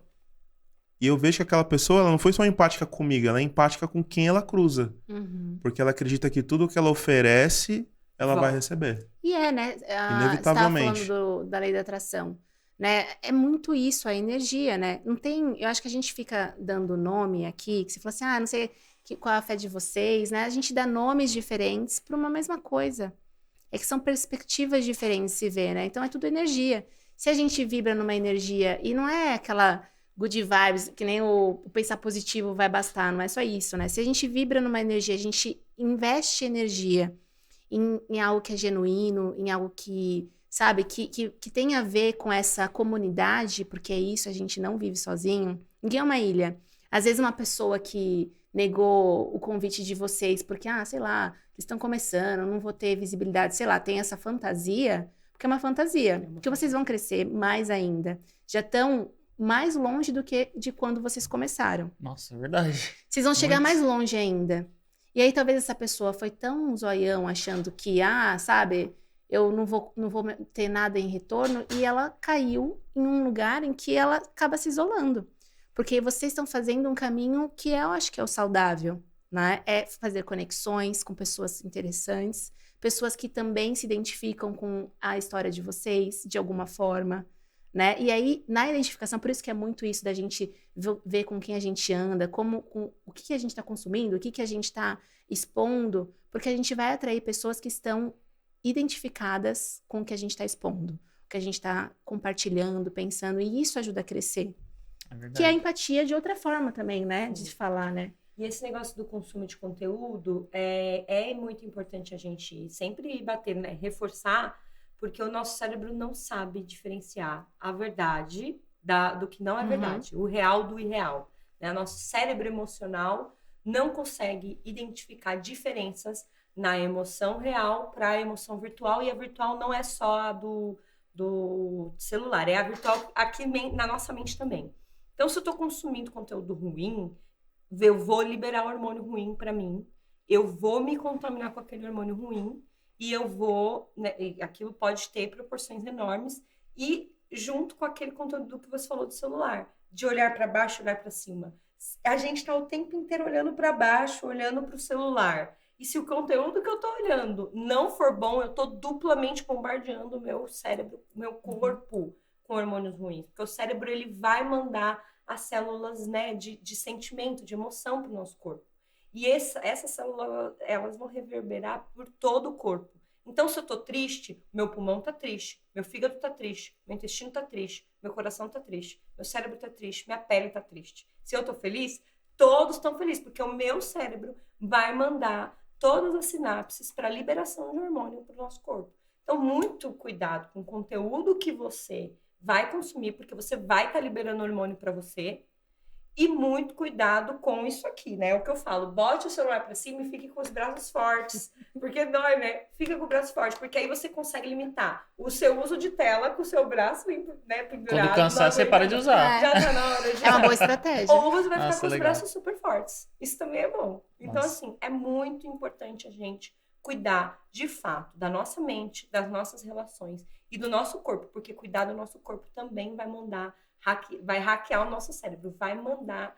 E eu vejo que aquela pessoa, ela não foi só empática comigo, ela é empática com quem ela cruza. Uhum. Porque ela acredita que tudo que ela oferece, ela vai Volta. receber. E né? Você estava Inevitavelmente. falando da lei da atração, né? É muito isso, a energia, né? Não tem... Eu acho que a gente fica dando nome aqui, que você fala assim, não sei qual é a fé de vocês, né? A gente dá nomes diferentes para uma mesma coisa. É que são perspectivas diferentes de se ver, né? Então é tudo energia. Se a gente vibra numa energia, e não é aquela good vibes, que nem o pensar positivo vai bastar, não é só isso, né? Se a gente vibra numa energia, a gente investe energia em algo que é genuíno, em algo que, sabe, que tem a ver com essa comunidade, porque é isso, a gente não vive sozinho. Ninguém é uma ilha. Às vezes uma pessoa que negou o convite de vocês porque, sei lá, eles estão começando, não vou ter visibilidade, sei lá, tem essa fantasia, porque é uma fantasia, porque vocês vão crescer mais ainda. Já estão mais longe do que de quando vocês começaram. Nossa, é verdade. Vocês vão chegar Muito. mais longe ainda. E aí talvez essa pessoa foi tão zoião achando que, sabe, eu não vou ter nada em retorno, e ela caiu em um lugar em que ela acaba se isolando. Porque vocês estão fazendo um caminho que eu acho que é o saudável, né? É fazer conexões com pessoas interessantes, pessoas que também se identificam com a história de vocês, de alguma forma, né? E aí, na identificação, por isso que é muito isso da gente ver com quem a gente anda, o que a gente está consumindo, o que a gente está expondo, porque a gente vai atrair pessoas que estão identificadas com o que a gente está expondo, o que a gente está compartilhando, pensando, e isso ajuda a crescer. É verdade. Que é a empatia de outra forma também, né? De falar, né? E esse negócio do consumo de conteúdo é muito importante a gente sempre bater, né? Reforçar, porque o nosso cérebro não sabe diferenciar a verdade do que não é verdade, o real do irreal, né? Nosso cérebro emocional não consegue identificar diferenças na emoção real para a emoção virtual, e a virtual não é só a do celular, é a virtual aqui na nossa mente também. Então, se eu estou consumindo conteúdo ruim, eu vou liberar hormônio ruim para mim, eu vou me contaminar com aquele hormônio ruim, e eu vou, né, aquilo pode ter proporções enormes, e junto com aquele conteúdo que você falou do celular, de olhar para baixo, olhar para cima. A gente está o tempo inteiro olhando para baixo, olhando para o celular. E se o conteúdo que eu estou olhando não for bom, eu estou duplamente bombardeando o meu cérebro, o meu corpo com hormônios ruins. Porque o cérebro, ele vai mandar as células, né, de sentimento, de emoção para o nosso corpo. E essas células, elas vão reverberar por todo o corpo. Então, se eu tô triste, meu pulmão tá triste, meu fígado tá triste, meu intestino tá triste, meu coração tá triste, meu cérebro tá triste, minha pele tá triste. Se eu tô feliz, todos estão felizes, porque o meu cérebro vai mandar todas as sinapses para liberação de hormônio para o nosso corpo. Então, muito cuidado com o conteúdo que você vai consumir, porque você vai estar liberando hormônio para você. E muito cuidado com isso aqui, né? É o que eu falo, bote o celular pra cima e fique com os braços fortes. Porque dói, né? Fica com o braço forte, porque aí você consegue limitar o seu uso de tela com o seu braço, né, pendurado. Quando cansar, você para de usar. Já tá na hora de usar. É uma boa estratégia. Ou você vai ficar Nossa, com os legal. braços super fortes. Isso também é bom. Então, Nossa. assim, é muito importante a gente cuidar, de fato, da nossa mente, das nossas relações e do nosso corpo, porque cuidar do nosso corpo também vai mandar, vai hackear o nosso cérebro, vai mandar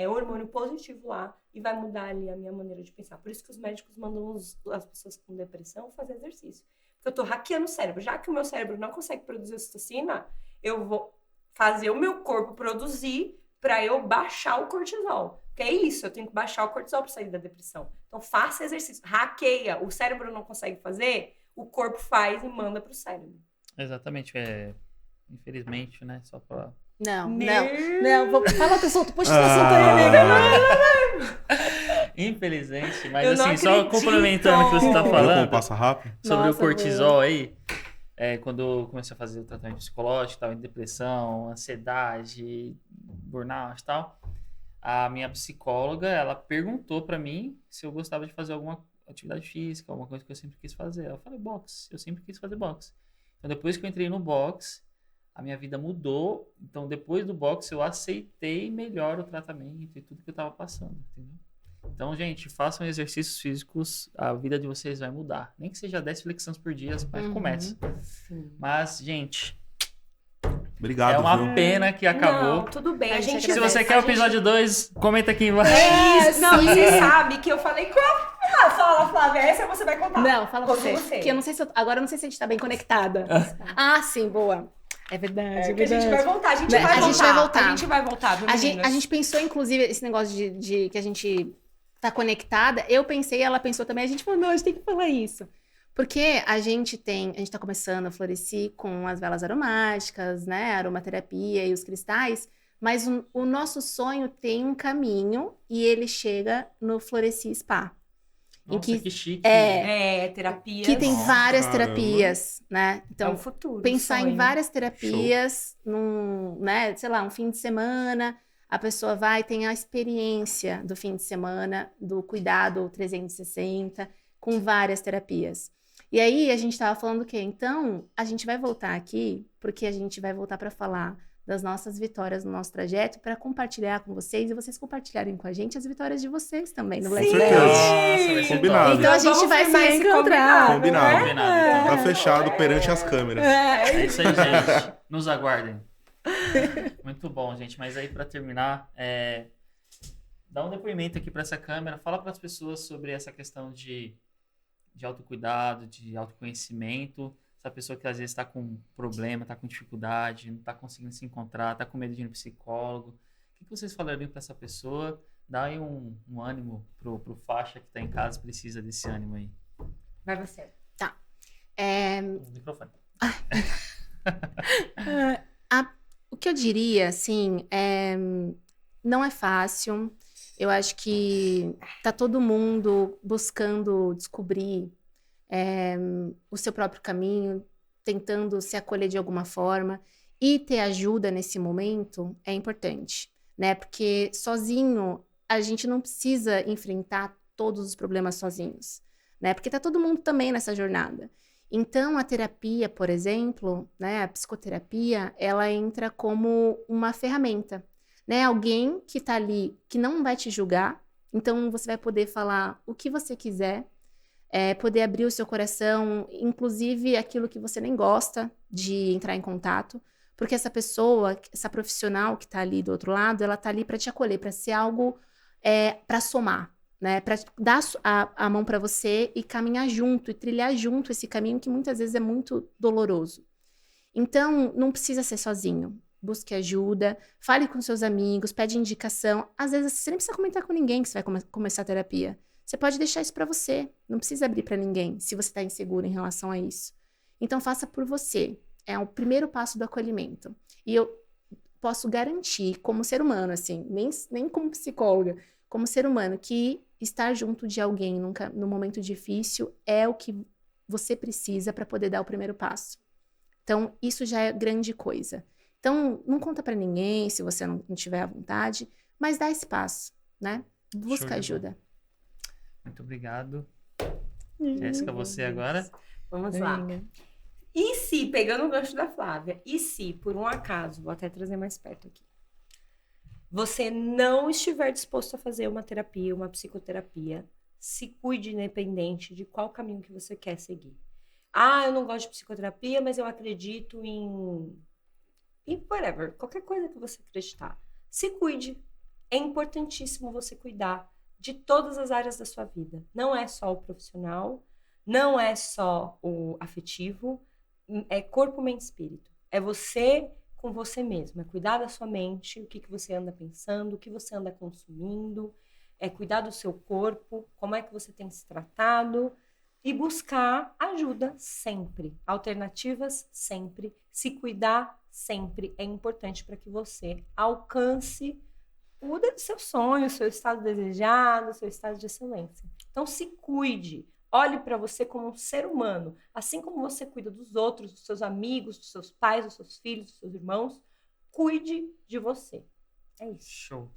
hormônio positivo lá e vai mudar ali a minha maneira de pensar. Por isso que os médicos mandam as pessoas com depressão fazer exercício. Porque eu tô hackeando o cérebro. Já que o meu cérebro não consegue produzir ocitocina, eu vou fazer o meu corpo produzir para eu baixar o cortisol. Que é isso, eu tenho que baixar o cortisol para sair da depressão. Então faça exercício, hackeia. O cérebro não consegue fazer, o corpo faz e manda pro cérebro. Exatamente, infelizmente, né, só pra... Não, fala outro assunto, puxa esse assunto aí, amiga. Infelizmente, mas Eu não assim, só acredito. complementando o que você tá Viu falando como passa rápido? sobre Nossa, o cortisol aí, quando eu comecei a fazer o tratamento psicológico, tava em depressão, ansiedade, burnout e tal, a minha psicóloga, ela perguntou pra mim se eu gostava de fazer alguma atividade física, alguma coisa que eu sempre quis fazer. Eu falei, boxe, eu sempre quis fazer boxe. Então, depois que eu entrei no boxe, a minha vida mudou. Então, depois do boxe, eu aceitei melhor o tratamento e tudo que eu tava passando, entendeu? Então, gente, façam exercícios físicos, a vida de vocês vai mudar. Nem que seja 10 flexões por dia, mas começa. Mas, gente, Obrigado, é uma viu? pena que acabou. Não, tudo bem. A gente Se você quer o episódio 2, comenta aqui embaixo. Não, e você sabe que eu falei qual? Fala, Flávia, essa você vai contar. Não, fala você. Que eu não sei se agora eu não sei se a gente tá bem conectada. Sim, boa. É verdade, Que a gente vai voltar, a gente Né, vai a voltar. gente vai voltar. A gente vai voltar, viu, A meninas? gente pensou, inclusive, esse negócio de que a gente tá conectada. Eu pensei, ela pensou também. A gente falou, não, a gente tem que falar isso. Porque a gente tá começando a florescer com as velas aromáticas, né? A aromaterapia e os cristais. Mas o nosso sonho tem um caminho e ele chega no Floresci Spa. Nossa, que chique. Terapias. Que tem várias caramba. terapias, né? É Então, o futuro. pensar sonho. em várias terapias num, né, sei lá, um fim de semana, a pessoa vai, tem a experiência do fim de semana, do cuidado 360, com várias terapias. E aí, a gente estava falando o quê? Então, a gente vai voltar aqui, porque a gente vai voltar para falar das nossas vitórias no nosso trajeto, para compartilhar com vocês e vocês compartilharem com a gente as vitórias de vocês também no Black Com Belt. certeza. Nossa, vai ser Combinado. top. Então a gente Vamos vai firmar se esse encontrar. Combinado. Combinado. Tá fechado perante as câmeras. É isso aí, gente. Nos aguardem. Muito bom, gente. Mas aí, para terminar, dá um depoimento aqui para essa câmera. Fala para as pessoas sobre essa questão de autocuidado, de autoconhecimento. Essa pessoa que às vezes está com problema, está com dificuldade, não está conseguindo se encontrar, está com medo de ir no psicólogo. O que vocês falariam para essa pessoa? Dá aí um ânimo pro faixa que está em casa, precisa desse ânimo aí. Vai você. O microfone. O que eu diria, assim, não é fácil. Eu acho que tá todo mundo buscando descobrir o seu próprio caminho, tentando se acolher de alguma forma. E ter ajuda nesse momento é importante, né? Porque sozinho, a gente não precisa enfrentar todos os problemas sozinhos, né? Porque tá todo mundo também nessa jornada. Então, a terapia, por exemplo, né, a psicoterapia, ela entra como uma ferramenta, né? Alguém que tá ali, que não vai te julgar, então você vai poder falar o que você quiser, poder abrir o seu coração, inclusive aquilo que você nem gosta de entrar em contato, porque essa pessoa, essa profissional que tá ali do outro lado, ela tá ali para te acolher, para ser algo, para somar, né? Para dar a mão para você e caminhar junto, e trilhar junto esse caminho que muitas vezes é muito doloroso. Então, não precisa ser sozinho. Busque ajuda, fale com seus amigos, pede indicação. Às vezes, você nem precisa comentar com ninguém que você vai começar a terapia. Você pode deixar isso para você. Não precisa abrir para ninguém, se você está inseguro em relação a isso. Então, faça por você. É o primeiro passo do acolhimento. E eu posso garantir, como ser humano, assim, nem como psicóloga, como ser humano, que estar junto de alguém no momento difícil é o que você precisa para poder dar o primeiro passo. Então, isso já é grande coisa. Então, não conta para ninguém se você não tiver à vontade, mas dá esse passo, né? Busca ajuda. Muito obrigado. Jéssica, você agora? Vamos lá. E se, pegando o gancho da Flávia, e se, por um acaso, vou até trazer mais perto aqui, você não estiver disposto a fazer uma terapia, uma psicoterapia, se cuide independente de qual caminho que você quer seguir. eu não gosto de psicoterapia, mas eu acredito em whatever, qualquer coisa que você acreditar. Se cuide. É importantíssimo você cuidar de todas as áreas da sua vida. Não é só o profissional, não é só o afetivo, é corpo, mente e espírito. É você com você mesmo, é cuidar da sua mente, o que você anda pensando, o que você anda consumindo, é cuidar do seu corpo, como é que você tem se tratado e buscar ajuda sempre, alternativas sempre, se cuidar sempre é importante para que você alcance o seu sonho, o seu estado desejado, o seu estado de excelência. Então se cuide, olhe para você como um ser humano, assim como você cuida dos outros, dos seus amigos, dos seus pais, dos seus filhos, dos seus irmãos, cuide de você. É isso. Show.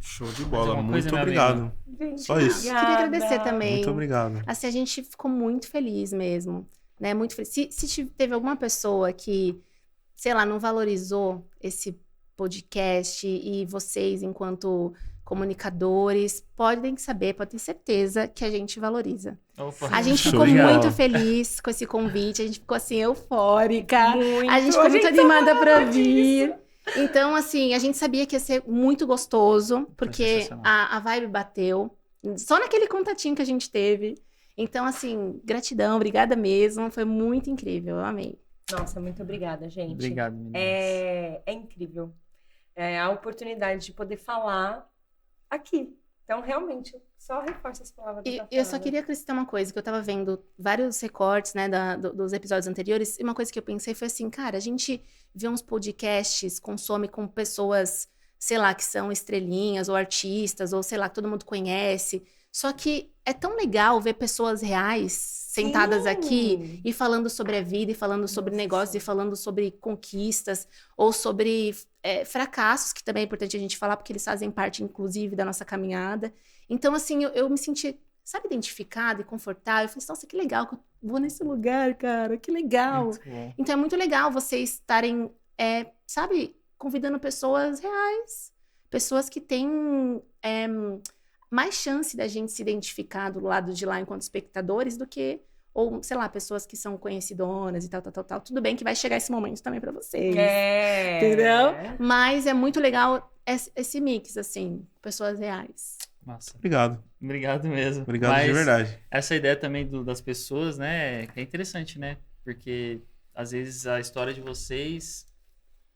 Show de bola, alguma muito coisa, meu obrigado. Gente, Só isso. Eu queria agradecer também. Muito obrigado. Assim, a gente ficou muito feliz mesmo, né? Muito feliz. Se teve alguma pessoa que, sei lá, não valorizou esse podcast e vocês, enquanto comunicadores, podem saber, podem ter certeza que a gente valoriza. Opa. A gente Show ficou de bola. muito feliz com esse convite, a gente ficou assim, eufórica. Muito. A gente ficou muito animada pra vir. disso. Então, assim, a gente sabia que ia ser muito gostoso, porque sensacional. a vibe bateu. Só naquele contatinho que a gente teve. Então, assim, gratidão, obrigada mesmo. Foi muito incrível, eu amei. Nossa, muito obrigada, gente. Obrigado, meninas. É incrível. É a oportunidade de poder falar aqui. Então, realmente, só reforço as palavras da E Tatiana. eu só queria acrescentar uma coisa, que eu tava vendo vários recortes, né, dos episódios anteriores, e uma coisa que eu pensei foi assim, cara, a gente vê uns podcasts, consome com pessoas, sei lá, que são estrelinhas, ou artistas, ou sei lá, que todo mundo conhece, só que é tão legal ver pessoas reais sentadas Sim. aqui e falando sobre a vida, e falando sobre Nossa. negócios, e falando sobre conquistas, ou sobre fracassos, que também é importante a gente falar, porque eles fazem parte, inclusive, da nossa caminhada. Então, assim, eu me senti, sabe, identificada e confortável. Eu falei, nossa, que legal que eu vou nesse lugar, cara, que legal. Muito bom. Então, é muito legal vocês estarem, sabe, convidando pessoas reais, pessoas que têm mais chance da gente se identificar do lado de lá enquanto espectadores do que, ou, sei lá, pessoas que são conhecidoras e tal. Tudo bem que vai chegar esse momento também pra vocês. Entendeu? Mas é muito legal esse mix, assim, pessoas reais. Massa. Obrigado. Obrigado mesmo. Obrigado Mas de verdade. essa ideia também das pessoas, né, é interessante, né? Porque às vezes a história de vocês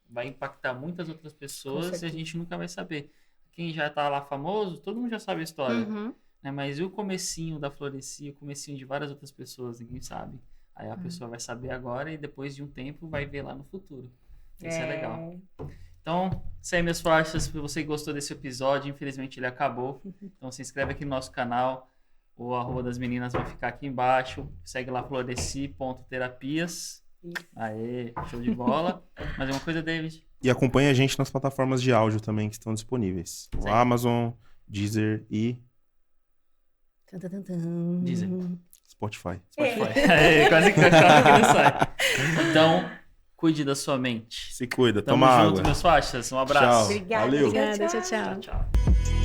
vai impactar muitas outras pessoas e a certeza. gente nunca vai saber. Quem já tá lá famoso, todo mundo já sabe a história, Uhum. né? Mas e o comecinho da Floresci, o comecinho de várias outras pessoas, ninguém sabe. Aí a pessoa vai saber agora e depois de um tempo vai ver lá no futuro. Isso é legal. Então, isso aí, meus faixas. Se você gostou desse episódio, infelizmente ele acabou. Então, se inscreve aqui no nosso canal. O @ das meninas vai ficar aqui embaixo. Segue lá, floresci.terapias. Aê, show de bola. Mais uma coisa, David? E acompanhe a gente nas plataformas de áudio também que estão disponíveis. O Sim. Amazon, Deezer e Deezer. Spotify. Spotify. Aê, quase que não sai. Então, cuide da sua mente. Se cuida, Tamo toma junto, água. meus faixas. Um abraço. Tchau. Obrigada. Valeu. Obrigada, tchau. Tchau, tchau.